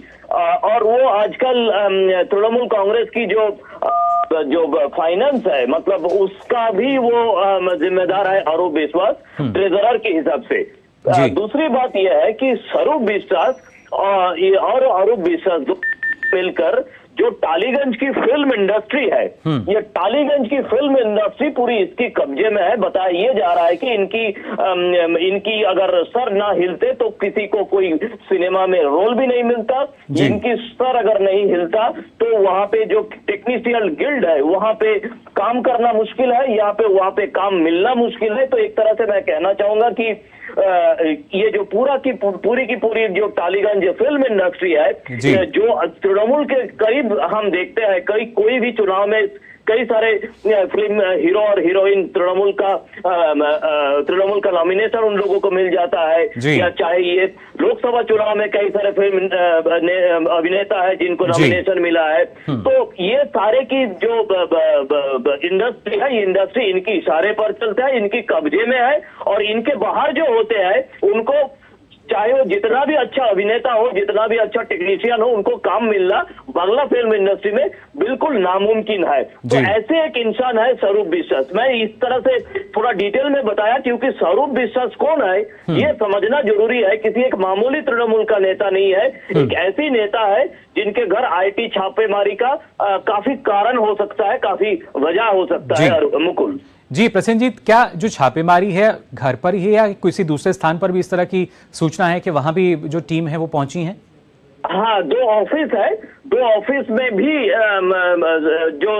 और वो आजकल तृणमूल कांग्रेस की जो फाइनेंस है, मतलब उसका भी वो जिम्मेदार है अरूप विश्वास, ट्रेजरर के हिसाब से। दूसरी बात यह है कि स्वरूप विश्वास और अरूप विश्वास मिलकर जो टालीगंज की फिल्म इंडस्ट्री है, ये टालीगंज की फिल्म इंडस्ट्री पूरी इसकी कब्जे में है। बताया ये जा रहा है कि इनकी अगर सर ना हिलते तो किसी को कोई सिनेमा में रोल भी नहीं मिलता। इनकी सर अगर नहीं हिलता तो वहां पे जो टेक्नीशियन गिल्ड है वहां पे काम करना मुश्किल है, वहां पे काम मिलना मुश्किल है। तो एक तरह से मैं कहना चाहूंगा कि ये जो पूरी की पूरी जो टालीगंज फिल्म इंडस्ट्री है, जो तृणमूल के करीब हम देखते हैं कोई भी चुनाव में कई सारे फिल्म हीरो और हीरोइन तृणमूल का नॉमिनेशन उन लोगों को मिल जाता है, या चाहे ये लोकसभा चुनाव में कई सारे फिल्म अभिनेता है जिनको नॉमिनेशन मिला है। तो ये सारे की जो इंडस्ट्री है, ये इंडस्ट्री इनकी इशारे पर चलता है, इनकी कब्जे में है, और इनके बाहर जो होते हैं उनको चाहे वो जितना भी अच्छा अभिनेता हो, जितना भी अच्छा टेक्नीशियन हो, उनको काम मिलना बांग्ला फिल्म इंडस्ट्री में बिल्कुल नामुमकिन है। तो ऐसे एक इंसान है स्वरूप विश्वास। मैं इस तरह से थोड़ा डिटेल में बताया क्योंकि स्वरूप विश्वास कौन है ये समझना जरूरी है। किसी एक मामूली तृणमूल का नेता नहीं है, एक ऐसी नेता है जिनके घर आईटी छापेमारी का काफी कारण हो सकता है, काफी वजह हो सकता है। मुकुल जी, प्रसेनजीत, क्या जो छापेमारी है घर पर ही है या किसी दूसरे स्थान पर भी इस तरह की सूचना है कि वहां भी जो टीम है वो पहुंची है? हाँ, 2 ऑफिस है, 2 ऑफिस में भी जो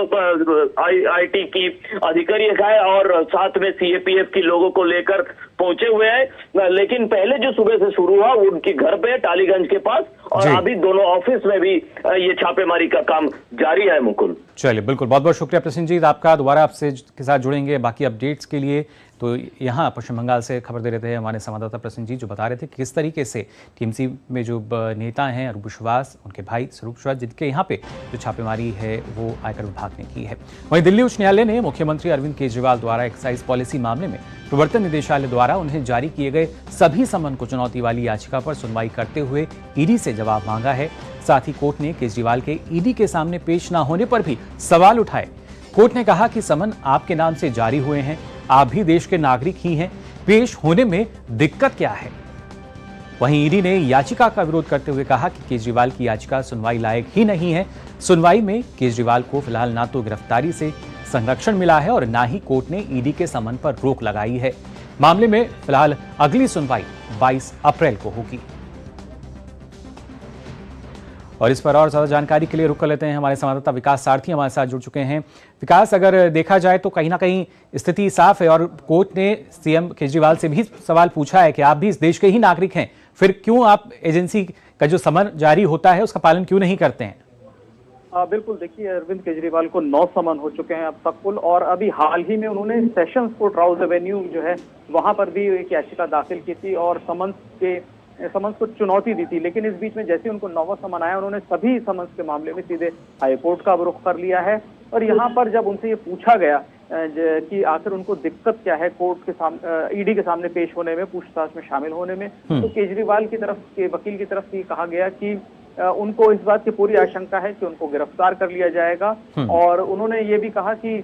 आईटी की अधिकारी है और साथ में सीएपीएफ की लोगों को लेकर पहुंचे हुए हैं। लेकिन पहले जो सुबह से शुरू हुआ वो उनके घर पे टालीगंज के पास, और अभी दोनों ऑफिस में भी ये छापेमारी का काम जारी है। मुकुल, चलिए, बिल्कुल, बहुत बहुत शुक्रिया प्रसेनजीत आपका। दोबारा आपसे के साथ जुड़ेंगे बाकी अपडेट्स के लिए। तो यहाँ पश्चिम बंगाल से खबर दे रहे थे हमारे संवाददाता प्रसेनजीत, जो बता रहे थे कि किस तरीके से टीएमसी में जो नेता हैं अरूप विश्वास, उनके भाई स्वरूप विश्वास, जिनके यहाँ पे जो छापेमारी है वो आयकर विभाग ने की है। वहीं दिल्ली उच्च न्यायालय ने मुख्यमंत्री अरविंद केजरीवाल द्वारा एक्साइज पॉलिसी मामले में प्रवर्तन निदेशालय द्वारा उन्हें जारी किए गए सभी समन को चुनौती वाली याचिका पर सुनवाई करते हुए ईडी से जवाब मांगा है। साथ ही कोर्ट ने केजरीवाल के ईडी के सामने पेश न होने पर भी सवाल उठाए। कोर्ट ने कहा कि समन आपके नाम से जारी हुए हैं, आप भी देश के नागरिक ही हैं, पेश होने में दिक्कत क्या है। वहीं ईडी ने याचिका का विरोध करते हुए कहा कि केजरीवाल की याचिका सुनवाई लायक ही नहीं है। सुनवाई में केजरीवाल को फिलहाल ना तो गिरफ्तारी से संरक्षण मिला है और ना ही कोर्ट ने ईडी के समन पर रोक लगाई है। मामले में फिलहाल अगली सुनवाई 22 अप्रैल को होगी। और इस पर और ज्यादा जानकारी के लिए रुक कर लेते हैं, हमारे संवाददाता विकास सारथी हमारे साथ जुड़ चुके हैं। विकास, अगर देखा जाए तो कहीं ना कहीं स्थिति साफ है और कोर्ट ने सीएम केजरीवाल से भी सवाल पूछा है कि आप भी इस देश के ही नागरिक हैं, फिर क्यों आप एजेंसी का जो समन जारी होता है उसका पालन क्यों नहीं करते हैं? बिल्कुल, देखिए, अरविंद केजरीवाल को 9 समन हो चुके हैं अब तक कुल, और अभी हाल ही में उन्होंने सेशंस कोर्ट राउज एवेन्यू जो है वहां पर भी एक याचिका दाखिल की थी और समन्स को चुनौती दी थी। लेकिन इस बीच में जैसे उनको 9वां समन आया, उन्होंने सभी समन्स के मामले में सीधे हाईकोर्ट का रुख कर लिया है। और यहाँ पर जब उनसे ये पूछा गया कि आखिर उनको दिक्कत क्या है कोर्ट के सामने, ईडी के सामने पेश होने में, पूछताछ में शामिल होने में, तो केजरीवाल की तरफ के वकील की तरफ से कहा गया कि उनको इस बात की पूरी आशंका है कि उनको गिरफ्तार कर लिया जाएगा। और उन्होंने ये भी कहा कि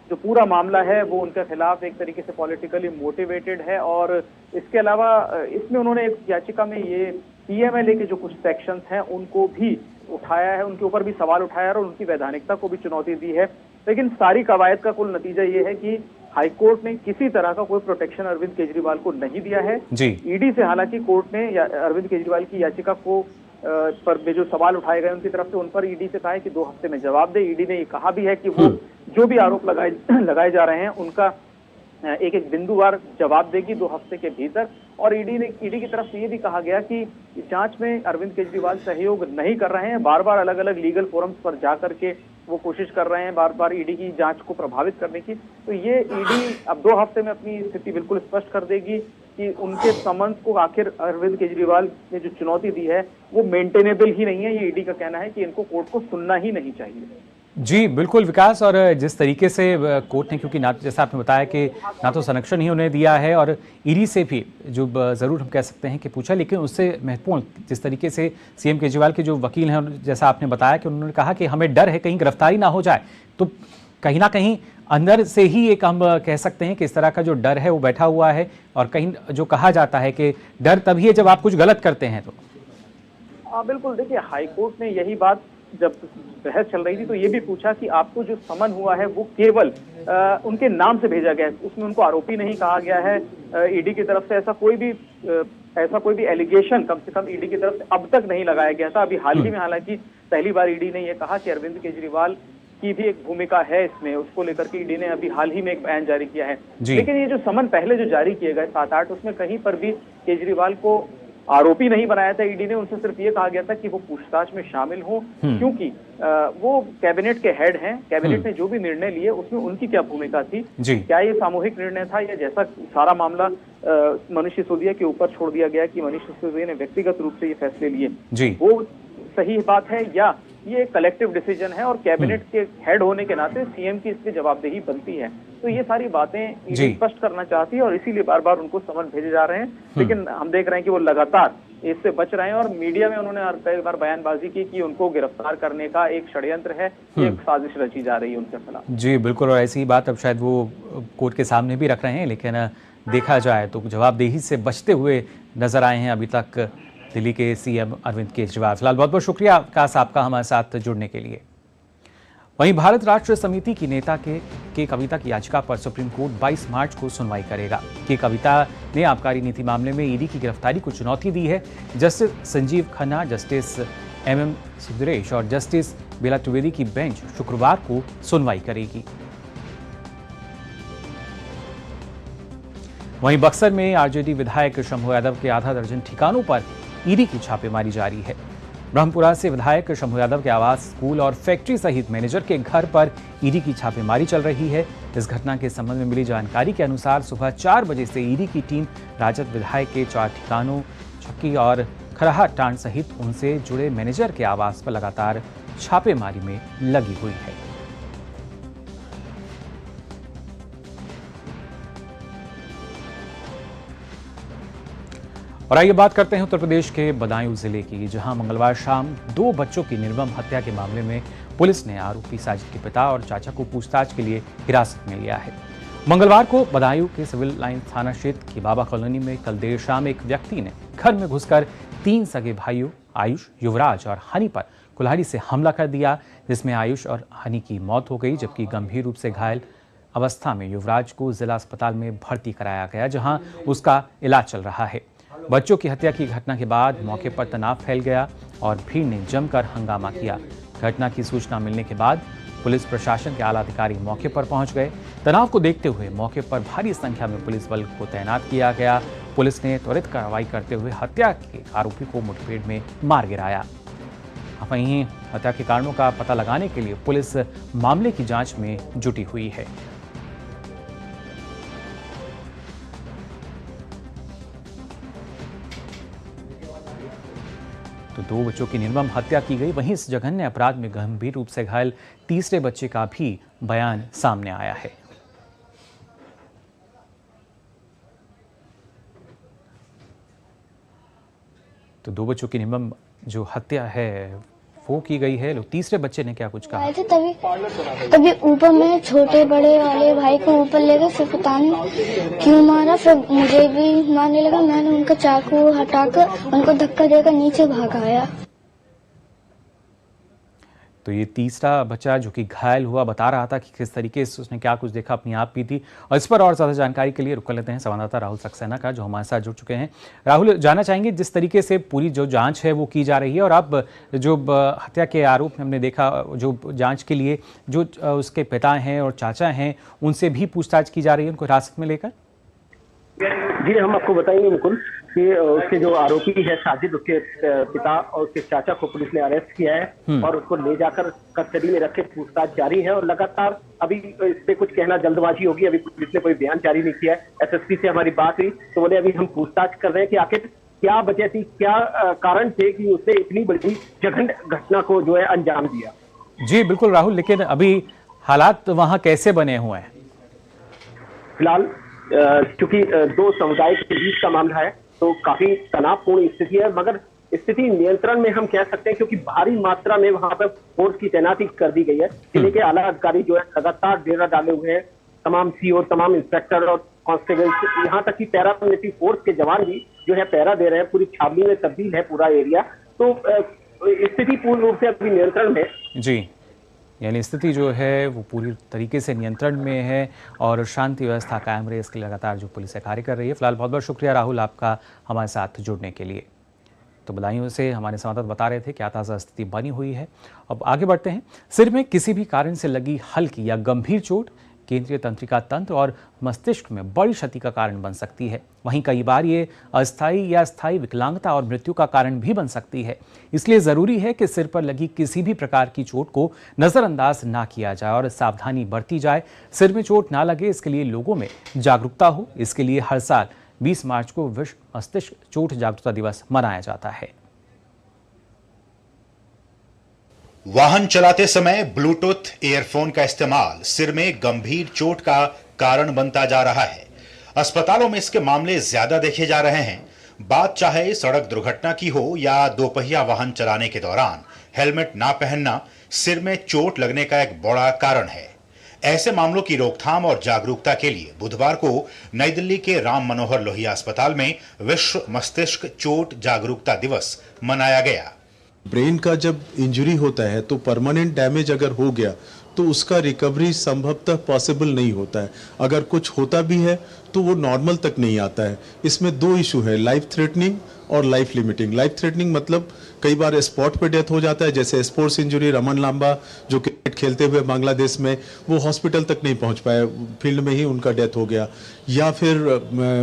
जो पूरा मामला है वो उनके खिलाफ एक तरीके से पॉलिटिकली मोटिवेटेड है। और इसके अलावा इसमें उन्होंने एक याचिका में ये पीएमएलए के जो कुछ सेक्शंस हैं उनको भी उठाया है, उनके ऊपर भी सवाल उठाया है और उनकी वैधानिकता को भी चुनौती दी है। लेकिन सारी कवायद का कुल नतीजा ये है कि हाईकोर्ट ने किसी तरह का कोई प्रोटेक्शन अरविंद केजरीवाल को नहीं दिया है। ईडी से हालांकि कोर्ट ने अरविंद केजरीवाल की याचिका को पर जो सवाल उठाए गए उनकी तरफ से, उन पर ईडी से कहा है कि 2 हफ्ते में जवाब दे। ईडी ने ये कहा भी है कि वो जो भी आरोप लगाए जा रहे हैं उनका एक एक बिंदुवार जवाब देगी 2 हफ्ते के भीतर। और ईडी की तरफ से ये भी कहा गया कि जांच में अरविंद केजरीवाल सहयोग नहीं कर रहे हैं, बार बार अलग अलग लीगल फोरम्स पर जाकर के वो कोशिश कर रहे हैं बार बार ईडी की जांच को प्रभावित करने की। तो ये ईडी अब 2 हफ्ते में अपनी स्थिति बिल्कुल स्पष्ट कर देगी कि उनके समन्स को आखिर अरविंद केजरीवाल ने जो चुनौती दी है वो मेंटेनेबल ही नहीं है। ये ईडी का कहना है कि इनको कोर्ट को सुनना ही नहीं चाहिए। जी बिल्कुल विकास, और जिस तरीके से कोर्ट ने, क्योंकि ना जैसा आपने बताया कि ना तो संरक्षण ही उन्हें दिया है और ईडी से भी जो ज़रूर हम कह सकते हैं कि पूछा, लेकिन उससे महत्वपूर्ण जिस तरीके से सीएम केजरीवाल के जो वकील हैं, जैसा आपने बताया कि उन्होंने कहा कि हमें डर है कहीं गिरफ्तारी ना हो जाए, तो कहीं ना कहीं अंदर से ही एक हम कह सकते हैं कि इस तरह का जो डर है वो बैठा हुआ है। और कहीं जो कहा जाता है कि डर तभी है जब आप कुछ गलत करते हैं। तो बिल्कुल, देखिए, हाईकोर्ट ने यही बात जब बहस चल रही थी तो ये भी पूछा कि आपको जो समन हुआ है वो केवल उनके नाम से भेजा गया है, उसमें उनको आरोपी नहीं कहा गया है। ईडी की तरफ से ऐसा कोई भी एलिगेशन कम से कम ईडी की तरफ से अब तक नहीं लगाया गया था। अभी हाल ही में हालांकि पहली बार ईडी ने यह कहा कि अरविंद केजरीवाल की भी एक भूमिका है इसमें, उसको लेकर के ईडी ने अभी हाल ही में एक बयान जारी किया है। लेकिन ये जो समन पहले जो जारी किए गए 7-8, उसमें कहीं पर भी केजरीवाल को आरोपी नहीं बनाया था ईडी ने। उनसे सिर्फ ये कहा गया था कि वो पूछताछ में शामिल हो, क्योंकि वो कैबिनेट के हेड हैं, कैबिनेट ने जो भी निर्णय लिए उसमें उनकी क्या भूमिका थी, क्या ये सामूहिक निर्णय था या जैसा सारा मामला मनीष सिसोदिया के ऊपर छोड़ दिया गया कि मनीष सिसोदिया ने व्यक्तिगत रूप से ये फैसले लिए, जी वो सही बात है या ये कलेक्टिव डिसीजन है और कैबिनेट के हेड होने के नाते सीएम की इसकी जवाबदेही बनती है। तो ये सारी बातें ईडी स्पष्ट करना चाहती है और इसीलिए बार बार उनको समन भेजे जा रहे हैं। लेकिन हम देख रहे हैं कि वो लगातार इससे बच रहे हैं और मीडिया में उन्होंने कई बार बयानबाजी की कि उनको गिरफ्तार करने का एक षड्यंत्र है, एक साजिश रची जा रही है उनके खिलाफ। जी बिल्कुल, और ऐसी ही बात अब शायद वो कोर्ट के सामने भी रख रहे हैं, लेकिन देखा जाए तो जवाबदेही से बचते हुए नजर आए हैं अभी तक दिल्ली के सीएम अरविंद केजरीवाल। फिलहाल बहुत बहुत शुक्रिया आकाश आपका हमारे साथ जुड़ने के लिए। वहीं भारत राष्ट्र समिति की नेता के कविता की याचिका पर सुप्रीम कोर्ट 22 मार्च को सुनवाई करेगा। के कविता ने आबकारी नीति मामले में ईडी की गिरफ्तारी को चुनौती दी है। Justice Sanjiv Khanna, justice MM Sundresh और जस्टिस बेला त्रिवेदी की बेंच शुक्रवार को सुनवाई करेगी। वहीं बक्सर में आरजेडी विधायक शंभू यादव के आधा दर्जन ठिकानों पर ईडी की छापेमारी जारी है। ब्रह्मपुरा से विधायक शंभू यादव के आवास, स्कूल और फैक्ट्री सहित मैनेजर के घर पर ईडी की छापेमारी चल रही है। इस घटना के संबंध में मिली जानकारी के अनुसार सुबह 4 बजे से ईडी की टीम राजद विधायक के 4 ठिकानों, छक्की और खराहा टांड सहित उनसे जुड़े मैनेजर के आवास पर लगातार छापेमारी में लगी हुई है। और आइए बात करते हैं उत्तर प्रदेश के बदायूं जिले की, जहां मंगलवार शाम 2 बच्चों की निर्मम हत्या के मामले में पुलिस ने आरोपी साजिद के पिता और चाचा को पूछताछ के लिए हिरासत में लिया है। मंगलवार को बदायूं के सिविल लाइन थाना क्षेत्र की बाबा कॉलोनी में कल देर शाम एक व्यक्ति ने घर में घुसकर 3 सगे भाइयों आयुष, युवराज और हनी पर कुल्हाड़ी से हमला कर दिया, जिसमें आयुष और हनी की मौत हो गई, जबकि गंभीर रूप से घायल अवस्था में युवराज को जिला अस्पताल में भर्ती कराया गया, जहां उसका इलाज चल रहा है। बच्चों की हत्या की घटना के बाद मौके पर तनाव फैल गया और भीड़ ने जमकर हंगामा किया। घटना की सूचना मिलने के बाद पुलिस प्रशासन के आला अधिकारी मौके पर पहुंच गए। तनाव को देखते हुए मौके पर भारी संख्या में पुलिस बल को तैनात किया गया। पुलिस ने त्वरित कार्रवाई करते हुए हत्या के आरोपी को मुठभेड़ में मार गिराया। वहीं हत्या के कारणों का पता लगाने के लिए पुलिस मामले की जांच में जुटी हुई है। तो 2 बच्चों की निर्मम हत्या की गई। वहीं इस जघन्य अपराध में गंभीर रूप से घायल तीसरे बच्चे का भी बयान सामने आया है। तो 2 बच्चों की निर्मम जो हत्या है वो की गई है। लोग तीसरे बच्चे ने क्या कुछ कहा? आए थे तभी ऊपर में छोटे बड़े वाले भाई को ऊपर ले गए, फिर पता नहीं क्यों मारा, फिर मुझे भी मारने लगा। मैंने उनका चाकू हटाकर उनको धक्का देकर नीचे भागाया। तो ये तीसरा बच्चा जो कि घायल हुआ बता रहा था कि किस तरीके से उसने क्या कुछ देखा, अपनी आप भी थी। और इस पर और ज़्यादा जानकारी के लिए रुक कर लेते हैं संवाददाता राहुल सक्सेना का, जो हमारे साथ जुड़ चुके हैं। राहुल, जानना चाहेंगे जिस तरीके से पूरी जो जांच है वो की जा रही है, और अब जो हत्या के आरोप हमने देखा, जो जांच के लिए जो उसके पिता हैं और चाचा हैं उनसे भी पूछताछ की जा रही है, उनको हिरासत में लेकर। जी हम आपको बताएंगे मुकुल कि उसके जो आरोपी है साजिद, उसके पिता और उसके चाचा को पुलिस ने अरेस्ट किया है और उसको ले जाकर कस्टडी में रखे पूछताछ जारी है। और लगातार अभी इस पे कुछ कहना जल्दबाजी होगी, अभी पुलिस ने कोई बयान जारी नहीं किया है। SSP से हमारी बात हुई तो बोले अभी हम पूछताछ कर रहे हैं कि आखिर क्या वजह थी, क्या कारण थे कि उसने इतनी बड़ी जघन्य घटना को जो है अंजाम दिया। जी बिल्कुल राहुल, लेकिन अभी हालात वहाँ कैसे बने हुए हैं? फिलहाल क्योंकि 2 समुदाय के बीच का मामला है तो काफी तनावपूर्ण स्थिति है, मगर स्थिति नियंत्रण में हम कह सकते हैं, क्योंकि भारी मात्रा में वहां पर फोर्स की तैनाती कर दी गई है। जिले के आला अधिकारी जो है लगातार डेरा डाले हुए हैं, तमाम CO, तमाम इंस्पेक्टर और कांस्टेबल्स, यहाँ तक कि पैरामिलिट्री फोर्स के जवान भी जो है पहरा दे रहे हैं। पूरी छावनी में तब्दील है पूरा एरिया, तो स्थिति पूर्ण रूप से अभी नियंत्रण में। जी, यानी स्थिति जो है वो पूरी तरीके से नियंत्रण में है और शांति व्यवस्था कायम रहे, इसके लिए लगातार जो पुलिस कार्य कर रही है। फिलहाल बहुत बहुत शुक्रिया राहुल आपका हमारे साथ जुड़ने के लिए। तो बदायूं से हमारे संवाददाता बता रहे थे क्या ताज़ा स्थिति बनी हुई है। अब आगे बढ़ते हैं। सिर में किसी भी कारण से लगी हल्की या गंभीर चोट केंद्रीय तंत्रिका तंत्र और मस्तिष्क में बड़ी क्षति का कारण बन सकती है। वहीं कई बार ये अस्थायी या स्थायी विकलांगता और मृत्यु का कारण भी बन सकती है। इसलिए ज़रूरी है कि सिर पर लगी किसी भी प्रकार की चोट को नज़रअंदाज ना किया जाए और सावधानी बरती जाए। सिर में चोट ना लगे इसके लिए लोगों में जागरूकता हो। इसके लिए हर साल 20 मार्च को विश्व मस्तिष्क चोट जागरूकता दिवस मनाया जाता है। वाहन चलाते समय ब्लूटूथ ईयरफोन का इस्तेमाल सिर में गंभीर चोट का कारण बनता जा रहा है। अस्पतालों में इसके मामले ज्यादा देखे जा रहे हैं। बात चाहे सड़क दुर्घटना की हो या दोपहिया वाहन चलाने के दौरान हेलमेट ना पहनना सिर में चोट लगने का एक बड़ा कारण है। ऐसे मामलों की रोकथाम और जागरूकता के लिए बुधवार को नई दिल्ली के राम मनोहर लोहिया अस्पताल में विश्व मस्तिष्क चोट जागरूकता दिवस मनाया गया। ब्रेन का जब इंजरी होता है तो परमानेंट डैमेज अगर हो गया तो उसका रिकवरी संभवतः पॉसिबल नहीं होता है। अगर कुछ होता भी है तो वो नॉर्मल तक नहीं आता है। इसमें दो इशू है, लाइफ थ्रेटनिंग और लाइफ लिमिटिंग। लाइफ थ्रेटनिंग मतलब कई बार स्पॉट पे डेथ हो जाता है, जैसे स्पोर्ट्स इंजरी रमन लांबा जो क्रिकेट खेलते हुए बांग्लादेश में वो हॉस्पिटल तक नहीं पहुंच पाए, फील्ड में ही उनका डेथ हो गया। या फिर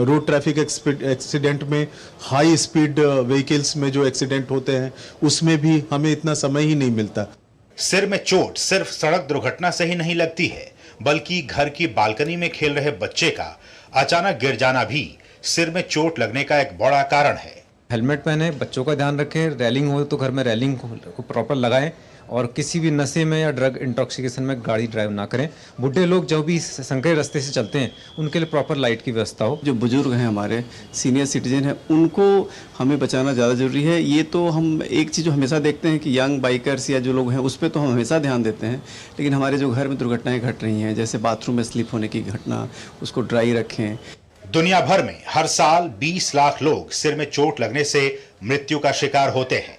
रोड ट्रैफिक एक्सीडेंट में हाई स्पीड व्हीकल्स में जो एक्सीडेंट होते हैं उसमें भी हमें इतना समय ही नहीं मिलता। सिर में चोट सिर्फ सड़क दुर्घटना से ही नहीं लगती है, बल्कि घर की बालकनी में खेल रहे बच्चे का अचानक गिर जाना भी सिर में चोट लगने का एक बड़ा कारण है। हेलमेट पहने, बच्चों का ध्यान रखें, रेलिंग हो तो घर में रेलिंग को प्रॉपर लगाएं और किसी भी नशे में या ड्रग इंटॉक्सिकेशन में गाड़ी ड्राइव ना करें। बुढ़े लोग जो भी संकरे रास्ते से चलते हैं उनके लिए प्रॉपर लाइट की व्यवस्था हो। जो बुजुर्ग हैं, हमारे सीनियर सिटीजन हैं, उनको हमें बचाना ज़्यादा ज़रूरी है। ये तो हम एक चीज़ जो हमेशा देखते हैं कि यंग बाइकर्स या जो लोग हैं उस पर तो हम हमेशा ध्यान देते हैं, लेकिन हमारे जो घर में दुर्घटनाएँ घट रही हैं, जैसे बाथरूम में स्लिप होने की घटना, उसको ड्राई रखें। दुनिया भर में हर साल 20 लाख लोग सिर में चोट लगने से मृत्यु का शिकार होते हैं।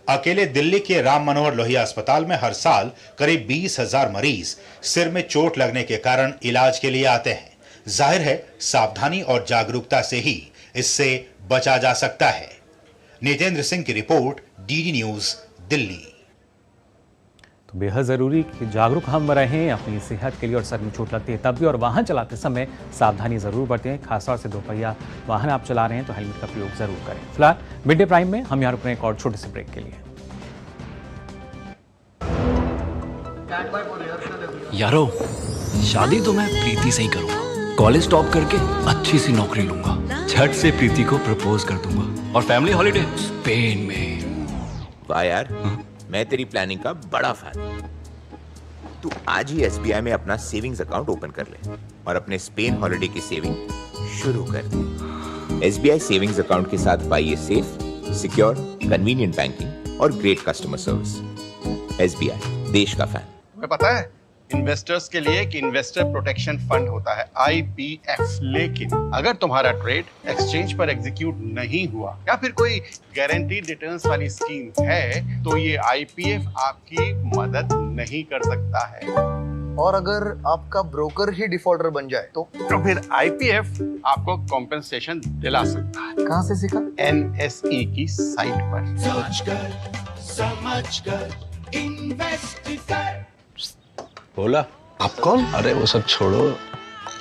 अकेले दिल्ली के राम मनोहर लोहिया अस्पताल में हर साल करीब 20,000 मरीज सिर में चोट लगने के कारण इलाज के लिए आते हैं। जाहिर है सावधानी और जागरूकता से ही इससे बचा जा सकता है। नितेंद्र सिंह की रिपोर्ट, डीडी न्यूज, दिल्ली। तो बेहद ज़रूरी कि जागरूक हम रहें अपनी सेहत के लिए, और सर में चोट लगती है तब भी, और वाहन चलाते समय सावधानी ज़रूर बरतें। खासतौर से दोपहिया वाहन आप चला रहे हैं तो हेलमेट का प्रयोग ज़रूर करें। फिलहाल मिड डे प्राइम में हम यहाँ रुक रहे हैं एक और छोटे से ब्रेक के लिए। यारो, शादी तो मैं प्रीति से ही करूंगा। कॉलेज टॉप करके अच्छी सी नौकरी लूंगा, झट से प्रीति को प्रपोज कर दूंगा और फैमिली हॉलिडे स्पेन में। वाह यार, मैं तेरी प्लानिंग का बड़ा फैन। तू आज ही SBI में अपना सेविंग्स अकाउंट ओपन कर ले और अपने स्पेन हॉलिडे की सेविंग शुरू कर दे। SBI सेविंग्स अकाउंट के साथ पाइए सेफ, सिक्योर, कन्वीनियंट बैंकिंग और ग्रेट कस्टमर सर्विस। SBI, देश का फैन। तुम्हें पता है इन्वेस्टर्स के लिए एक इन्वेस्टर प्रोटेक्शन फंड होता है, IPF। लेकिन अगर तुम्हारा ट्रेड एक्सचेंज पर एग्जीक्यूट नहीं हुआ या फिर कोई गारंटीड रिटर्न्स वाली स्कीम है तो ये IPF आपकी मदद नहीं कर सकता है। और अगर आपका ब्रोकर ही डिफॉल्टर बन जाए तो फिर IPF आपको कॉम्पेंसेशन दिला सकता है। कहाँ से सीखा? NSE की साइट पर। सोचकर समझकर इन्वेस्ट कर। बोला आप कौन? अरे वो सब छोड़ो,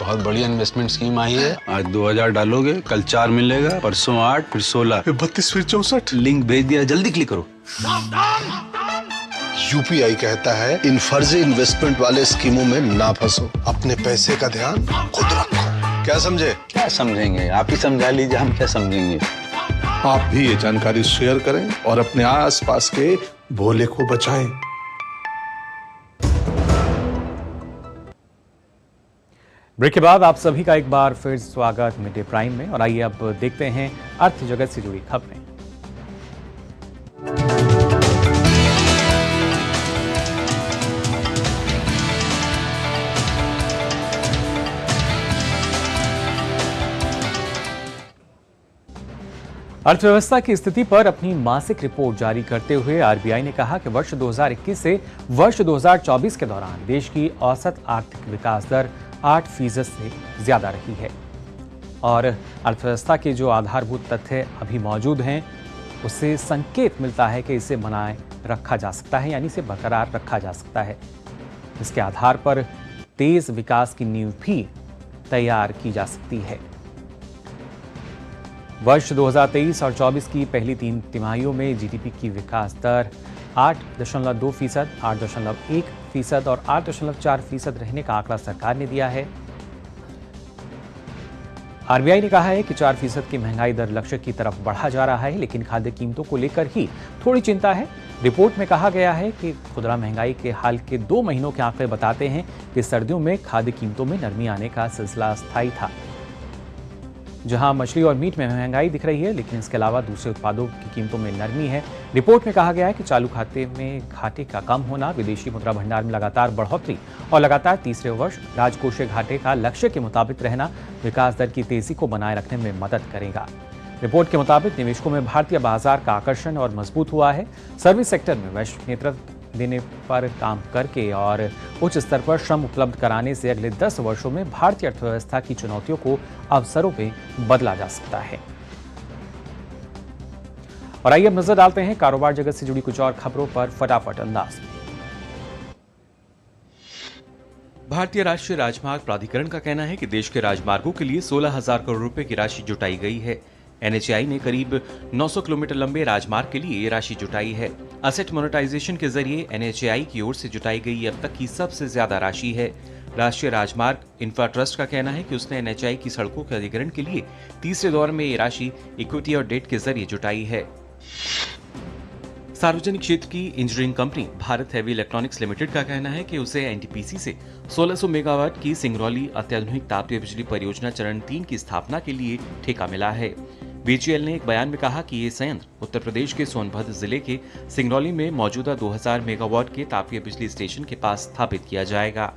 बहुत बढ़िया इन्वेस्टमेंट स्कीम आई है। आज 2000 डालोगे, कल 4 मिलेगा, परसों 8, फिर 16, फिर 32, फिर 64। लिंक भेज दिया, जल्दी क्लिक करो। UPI कहता है इन फर्जी इन्वेस्टमेंट वाले स्कीमों में ना फंसो, अपने पैसे का ध्यान खुद रखो। क्या समझे? क्या समझेंगे, आप ही समझा लीजिए, हम क्या समझेंगे। आप भी ये जानकारी शेयर करें और अपने आसपास के भोले को बचाएं। ब्रेक के बाद आप सभी का एक बार फिर स्वागत मिड डे प्राइम में, और आइए अब देखते हैं अर्थ जगत से जुड़ी खबरें। अर्थव्यवस्था की स्थिति पर अपनी मासिक रिपोर्ट जारी करते हुए RBI ने कहा कि वर्ष 2021 से वर्ष 2024 के दौरान देश की औसत आर्थिक विकास दर 8% से ज्यादा रही है, और अर्थव्यवस्था के जो आधारभूत तथ्य अभी मौजूद हैं उससे संकेत मिलता है कि इसे बनाए रखा जा सकता है, यानी इसे बरकरार रखा जा सकता है। इसके आधार पर तेज विकास की नींव भी तैयार की जा सकती है। वर्ष 2023 और 24 की पहली 3 तिमाहियों में GDP की विकास दर 8.2%, 8.1% और 8.4% रहने का आंकड़ा सरकार ने दिया है। आरबीआई ने कहा है कि 4% की महंगाई दर लक्ष्य की तरफ बढ़ा जा रहा है, लेकिन खाद्य कीमतों को लेकर ही थोड़ी चिंता है। रिपोर्ट में कहा गया है कि खुदरा महंगाई के हाल के 2 महीनों के आंकड़े बताते हैं कि सर्दियों में खाद्य कीमतों में नरमी आने का सिलसिला अस्थायी था। जहां मछली और मीट में महंगाई दिख रही है, लेकिन इसके अलावा दूसरे उत्पादों की कीमतों में नरमी है। रिपोर्ट में कहा गया है कि चालू खाते में घाटे का कम होना, विदेशी मुद्रा भंडार में लगातार बढ़ोतरी और लगातार तीसरे वर्ष राजकोषीय घाटे का लक्ष्य के मुताबिक रहना विकास दर की तेजी को बनाए रखने में मदद करेगा। रिपोर्ट के मुताबिक निवेशकों में भारतीय बाजार का आकर्षण और मजबूत हुआ है। सर्विस सेक्टर में वैश्विक नेतृत्व देने पर काम करके और उच्च स्तर पर श्रम उपलब्ध कराने से अगले 10 वर्षों में भारतीय अर्थव्यवस्था की चुनौतियों को अवसरों में बदला जा सकता है। और आइए अब नजर डालते हैं कारोबार जगत से जुड़ी कुछ और खबरों पर फटाफट अंदाज में। भारतीय राष्ट्रीय राजमार्ग प्राधिकरण का कहना है कि देश के राजमार्गों के लिए 16,000 करोड़ रुपए की राशि जुटाई गई है। एनएचएआई ने करीब 900 किलोमीटर लंबे राजमार्ग के लिए ये राशि जुटाई है। असेट मोनेटाइजेशन के जरिए एनएचएआई की ओर से जुटाई गई अब तक की सबसे ज्यादा राशि है। राष्ट्रीय राजमार्ग इंफ्रा ट्रस्ट का कहना है कि उसने एनएचएआई की सड़कों के अधिग्रहण के लिए तीसरे दौर में ये राशि इक्विटी और डेट के जरिए जुटाई है। सार्वजनिक क्षेत्र की engineering company Bharat heavy electronics limited का कहना है कि उसे एनटीपीसी से 1600 मेगावाट की सिंगरौली अत्याधुनिक तापीय बिजली परियोजना चरण 3 की स्थापना के लिए ठेका मिला है। बीजीएल ने एक बयान में कहा कि ये संयंत्र उत्तर प्रदेश के सोनभद्र जिले के सिंगरौली में मौजूदा 2000 मेगावाट के तापीय बिजली स्टेशन के पास स्थापित किया जाएगा।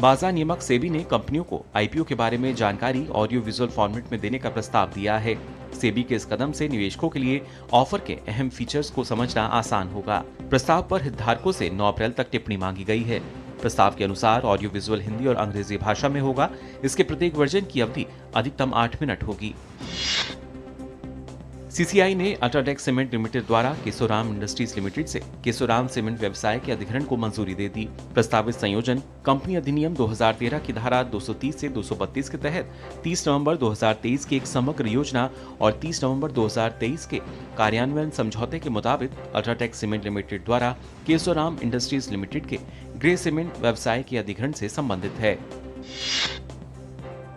बाजार नियामक सेबी ने कंपनियों को आईपीओ के बारे में जानकारी ऑडियो विजुअल फॉर्मेट में देने का प्रस्ताव दिया है। सेबी के इस कदम से निवेशकों के लिए ऑफर के अहम फीचर्स को समझना आसान होगा। प्रस्ताव पर हितधारकों से 9 अप्रैल तक टिप्पणी मांगी गई है। प्रस्ताव के अनुसार ऑडियो विजुअल हिंदी और अंग्रेजी भाषा में होगा। इसके प्रत्येक वर्जन की अवधि अधिकतम 8 मिनट होगी। सीसीआई ने अल्ट्राटेक सीमेंट लिमिटेड द्वारा केशोराम इंडस्ट्रीज लिमिटेड से केशोराम सीमेंट व्यवसाय के अधिग्रहण को मंजूरी दे दी। प्रस्तावित संयोजन कंपनी अधिनियम 2013 की धारा 230 से 232 के तहत 30 नवंबर 2023 की एक समग्र योजना और 30 नवंबर 2023 के कार्यान्वयन समझौते के मुताबिक अल्ट्राटेक सीमेंट लिमिटेड द्वारा केशोराम इंडस्ट्रीज लिमिटेड के ग्रे सीमेंट व्यवसाय के अधिग्रहण से संबंधित है।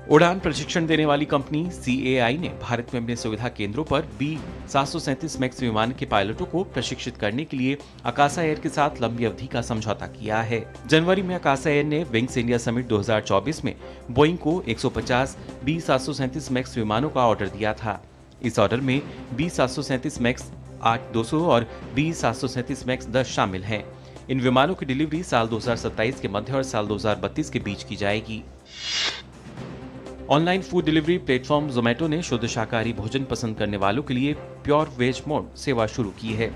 उड़ान प्रशिक्षण देने वाली कंपनी CAI ने भारत में अपने सुविधा केंद्रों पर B737 मैक्स विमान के पायलटों को प्रशिक्षित करने के लिए आकाशा एयर के साथ लंबी अवधि का समझौता किया है। जनवरी में आकाशा एयर ने विंग्स इंडिया समिट 2024 में बोइंग को 150 B737 मैक्स विमानों का ऑर्डर दिया था। इस ऑर्डर में B737 मैक्स 8-200 और B737 मैक्स 10 शामिल हैं। इन विमानों की डिलीवरी साल 2027 के मध्य और साल 2032 के बीच की जाएगी। Online food delivery platform Zomato ने शुद्ध शाकाहारी भोजन पसंद करने वालों के लिए प्योर वेज मोड सेवा शुरू की है।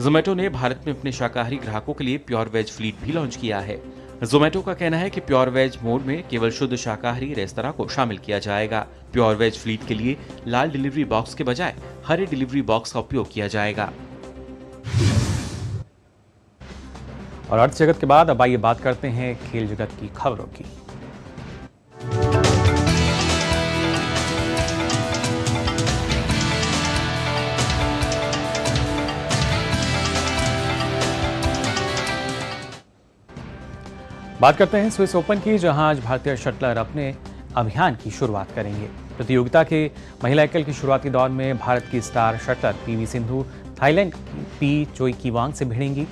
जोमेटो ने भारत में अपने शाकाहारी ग्राहकों के लिए प्योर वेज फ्लीट भी लॉन्च किया है। जोमेटो का कहना है कि प्योर वेज मोड में केवल शुद्ध शाकाहारी रेस्तरां को शामिल किया जाएगा। प्योर वेज फ्लीट के लिए लाल डिलीवरी बॉक्स के बजाय हरे डिलीवरी बॉक्स का उपयोग किया जाएगा। और अर्थ जगत के बाद अब आइए बात करते हैं खेल जगत की खबरों की। बात करते हैं स्विस ओपन की, जहां आज भारतीय शटलर अपने अभियान की शुरुआत करेंगे। प्रतियोगिता के महिला एकल की शुरुआती दौर में भारत की star shuttler PV Sindhu Thailand की पी चोई कीवांग से भिड़ेंगी।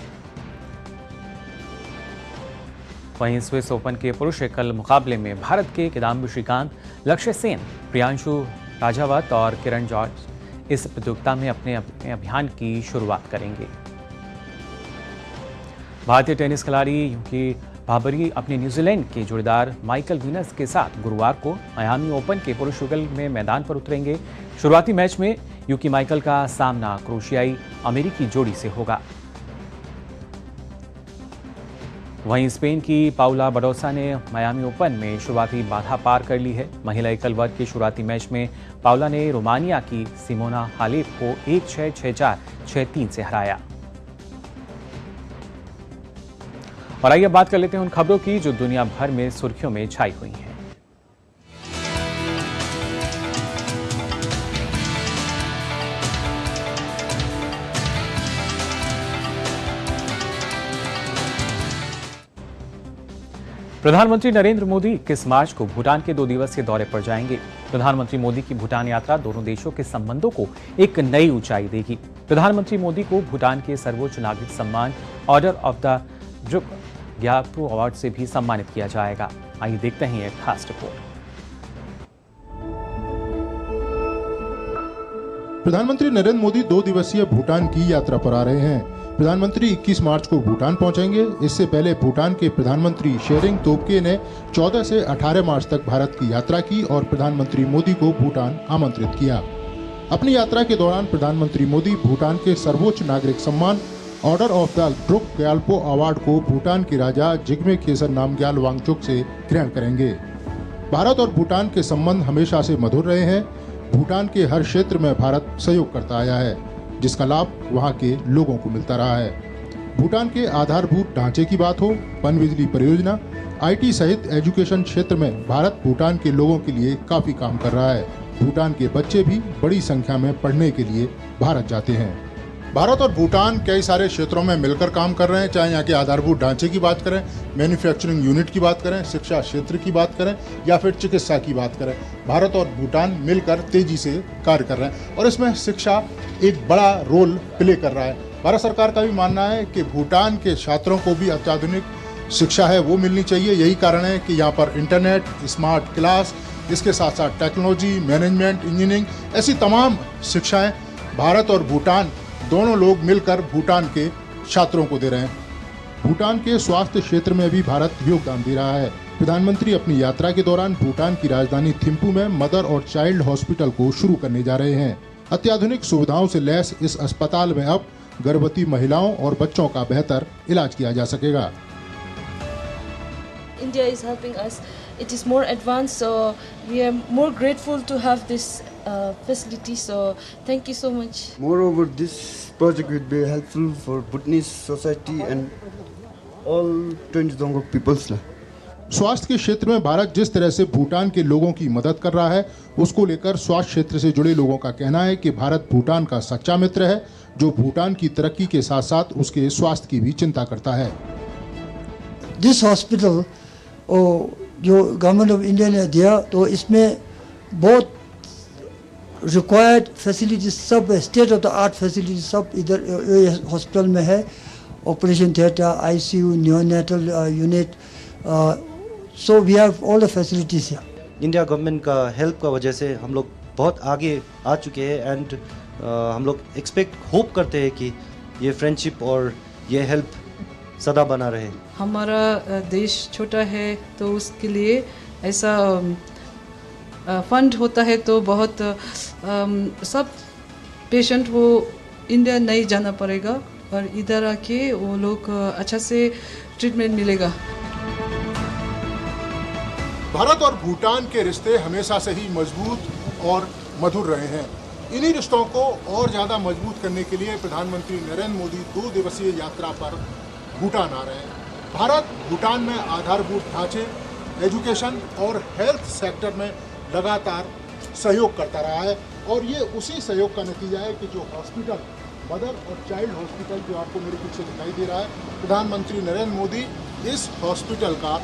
वहीं स्विस ओपन के पुरुष एकल मुकाबले में भारत के किदाम्बी श्रीकांत, लक्ष्य सेन, प्रियांशु राजावत और किरण जॉर्ज इस प्रतियोगिता में अपने अभियान की शुरुआत करेंगे। भारतीय टेनिस खिलाड़ी यूकी बाबरी अपने न्यूजीलैंड के जोड़ीदार माइकल वीनस के साथ गुरुवार को मियामी ओपन के पुरुष युगल में मैदान पर उतरेंगे। शुरुआती मैच में यूकी माइकल का सामना क्रोशियाई अमेरिकी जोड़ी से होगा। वहीं स्पेन की पाउला बडोसा ने मियामी ओपन में शुरुआती बाधा पार कर ली है। महिला एकल वर्ग के शुरुआती मैच में पाउला ने रोमानिया की सिमोना हालेप को 1-6, 6-4, 6-3 से हराया। और आइए बात कर लेते हैं उन खबरों की जो दुनिया भर में सुर्खियों में छाई हुई हैं। प्रधानमंत्री नरेंद्र मोदी 21 मार्च को भूटान के 2 दिवसीय दौरे पर जाएंगे। प्रधानमंत्री मोदी की भूटान यात्रा दोनों देशों के संबंधों को एक नई ऊंचाई देगी। प्रधानमंत्री मोदी को भूटान के सर्वोच्च नागरिक सम्मान order of the Druk Gyalpo award से भी सम्मानित किया जाएगा। आइए देखते हैं एक खास रिपोर्ट। प्रधानमंत्री नरेंद्र मोदी 2 दिवसीय भूटान की यात्रा पर आ रहे हैं। प्रधानमंत्री 21 मार्च को भूटान पहुंचेंगे। इससे पहले भूटान के प्रधानमंत्री शेरिंग तोब्गे ने 14 से 18 मार्च तक भारत की यात्रा की और प्रधानमंत्री मोदी को भूटान आमंत्रित किया। अपनी यात्रा के दौरान प्रधानमंत्री मोदी भूटान के सर्वोच्च नागरिक सम्मान order of the Druk Gyalpo award को भूटान के राजा जिग्मे खेसर नामग्याल वांगचुक से ग्रहण करेंगे। भारत और भूटान के संबंध हमेशा से मधुर रहे हैं। भूटान के हर क्षेत्र में भारत सहयोग करता आया है, जिसका लाभ वहां के लोगों को मिलता रहा है। भूटान के आधारभूत ढांचे की बात हो, पनबिजली परियोजना, आईटी सहित एजुकेशन क्षेत्र में भारत भूटान के लोगों के लिए काफी काम कर रहा है। भूटान के बच्चे भी बड़ी संख्या में पढ़ने के लिए भारत जाते हैं। भारत और भूटान कई सारे क्षेत्रों में मिलकर काम कर रहे हैं, चाहे यहाँ के आधारभूत ढांचे की बात करें, मैन्युफैक्चरिंग यूनिट की बात करें, शिक्षा क्षेत्र की बात करें या फिर चिकित्सा की बात करें। भारत और भूटान मिलकर तेजी से कार्य कर रहे हैं और इसमें शिक्षा एक बड़ा रोल प्ले कर रहा है। भारत सरकार का भी मानना है कि भूटान के छात्रों को भी अत्याधुनिक शिक्षा है वो मिलनी चाहिए। यही कारण है कि यहाँ पर इंटरनेट, स्मार्ट क्लास, इसके साथ साथ टेक्नोलॉजी, मैनेजमेंट, इंजीनियरिंग, ऐसी तमाम शिक्षाएँ भारत और भूटान दोनों लोग मिलकर भूटान के छात्रों को दे रहे हैं। भूटान के स्वास्थ्य क्षेत्र में भी भारत योगदान दे रहा है। प्रधानमंत्री अपनी यात्रा के दौरान भूटान की राजधानी थिम्पू में मदर और चाइल्ड हॉस्पिटल को शुरू करने जा रहे हैं। अत्याधुनिक सुविधाओं से लैस इस अस्पताल में अब गर्भवती महिलाओं और बच्चों का बेहतर इलाज किया जा सकेगा। India is helping us. It is more advanced, so we are more grateful to have this facility. So thank you so much. Moreover, this project will be helpful for Bhutanese society and all 20 peoples. स्वास्थ्य के क्षेत्र में भारत जिस तरह से भूटान के लोगों की मदद कर रहा है, उसको लेकर स्वास्थ्य क्षेत्र से जुड़े लोगों का कहना है कि भारत भूटान का सच्चा मित्र है, जो भूटान की तरक्की के साथ साथ उसके स्वास्थ्य की भी चिंता करता है। दिस हॉस्पिटल जो गवर्नमेंट ऑफ इंडिया ने दिया, तो इसमें बहुत रिक्वायर्ड फैसिलिटीज सब state of the art facilities सब इधर हॉस्पिटल में है। Operation theatre, ICU, neonatal unit, so we have all the facilities here. India government का हेल्प का वजह से हम लोग बहुत आगे आ चुके हैं एंड हम लोग होप करते हैं कि ये फ्रेंडशिप और ये हेल्प सदा बना रहे। हमारा देश छोटा है तो उसके लिए ऐसा फंड होता है, तो बहुत सब पेशेंट वो इंडिया नहीं जाना पड़ेगा और इधर आके वो लोग अच्छा से ट्रीटमेंट मिलेगा। भारत और भूटान के रिश्ते हमेशा से ही मजबूत और मधुर रहे हैं। इन्हीं रिश्तों को और ज़्यादा मजबूत करने के लिए प्रधानमंत्री नरेंद्र मोदी 2 दिवसीय यात्रा पर भूटान आ रहे हैं। भारत भूटान में आधारभूत ढांचे, एजुकेशन और हेल्थ सेक्टर में लगातार सहयोग करता रहा है और ये उसी सहयोग का नतीजा है कि जो हॉस्पिटल, मदर और चाइल्ड हॉस्पिटल जो आपको मेरे पीछे दिखाई दे रहा है, प्रधानमंत्री नरेंद्र मोदी इस हॉस्पिटल का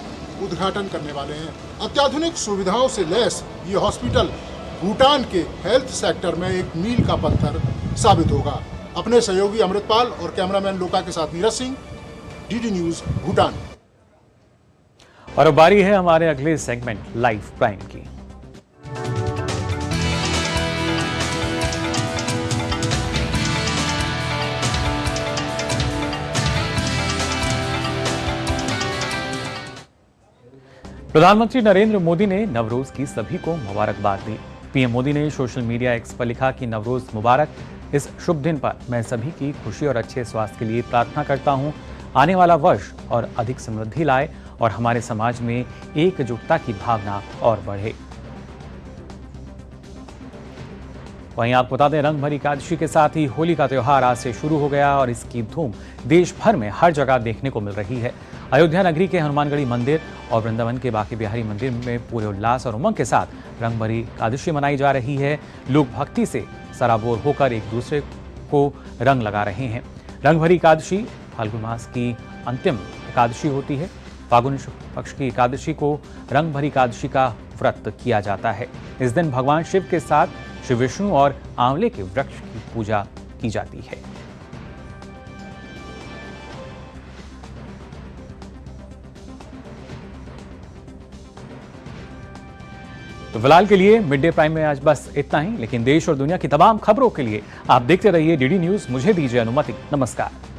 उद्घाटन करने वाले हैं। अत्याधुनिक सुविधाओं से लैस ये हॉस्पिटल भूटान के हेल्थ सेक्टर में एक मील का पत्थर साबित होगा। अपने सहयोगी अमृतपाल और कैमरामैन लोका के साथ नीरज सिंह, डीडी न्यूज भूटान। और अब बारी है हमारे अगले सेगमेंट लाइव प्राइम की। प्रधानमंत्री नरेंद्र मोदी ने नवरोज की सभी को मुबारकबाद दी। पीएम मोदी ने सोशल मीडिया एक्स पर लिखा कि नवरोज मुबारक। इस शुभ दिन पर मैं सभी की खुशी और अच्छे स्वास्थ्य के लिए प्रार्थना करता हूं। आने वाला वर्ष और अधिक समृद्धि लाए और हमारे समाज में एकजुटता की भावना और बढ़े। वहीं आपको बता दें, रंग भरी एकादशी के साथ ही होली का त्योहार आज से शुरू हो गया और इसकी धूम देश भर में हर जगह देखने को मिल रही है। अयोध्या नगरी के हनुमानगढ़ी मंदिर और वृंदावन के बांके बिहारी मंदिर में पूरे उल्लास और उमंग के साथ रंग भरी एकादशी मनाई जा रही है। लोग भक्ति से सराबोर होकर एक दूसरे को रंग लगा रहे हैं। रंग भरी एकादशी फाल्गुन मास की अंतिम एकादशी होती है। फागुन शुक्ल पक्ष की एकादशी को रंग भरी एकादशी का व्रत किया जाता है। इस दिन भगवान शिव के साथ श्री विष्णु और आंवले के वृक्ष की पूजा की जाती है। तो फिलहाल के लिए मिड डे प्राइम में आज बस इतना ही, लेकिन देश और दुनिया की तमाम खबरों के लिए आप देखते रहिए डीडी न्यूज। मुझे दीजिए अनुमति। नमस्कार।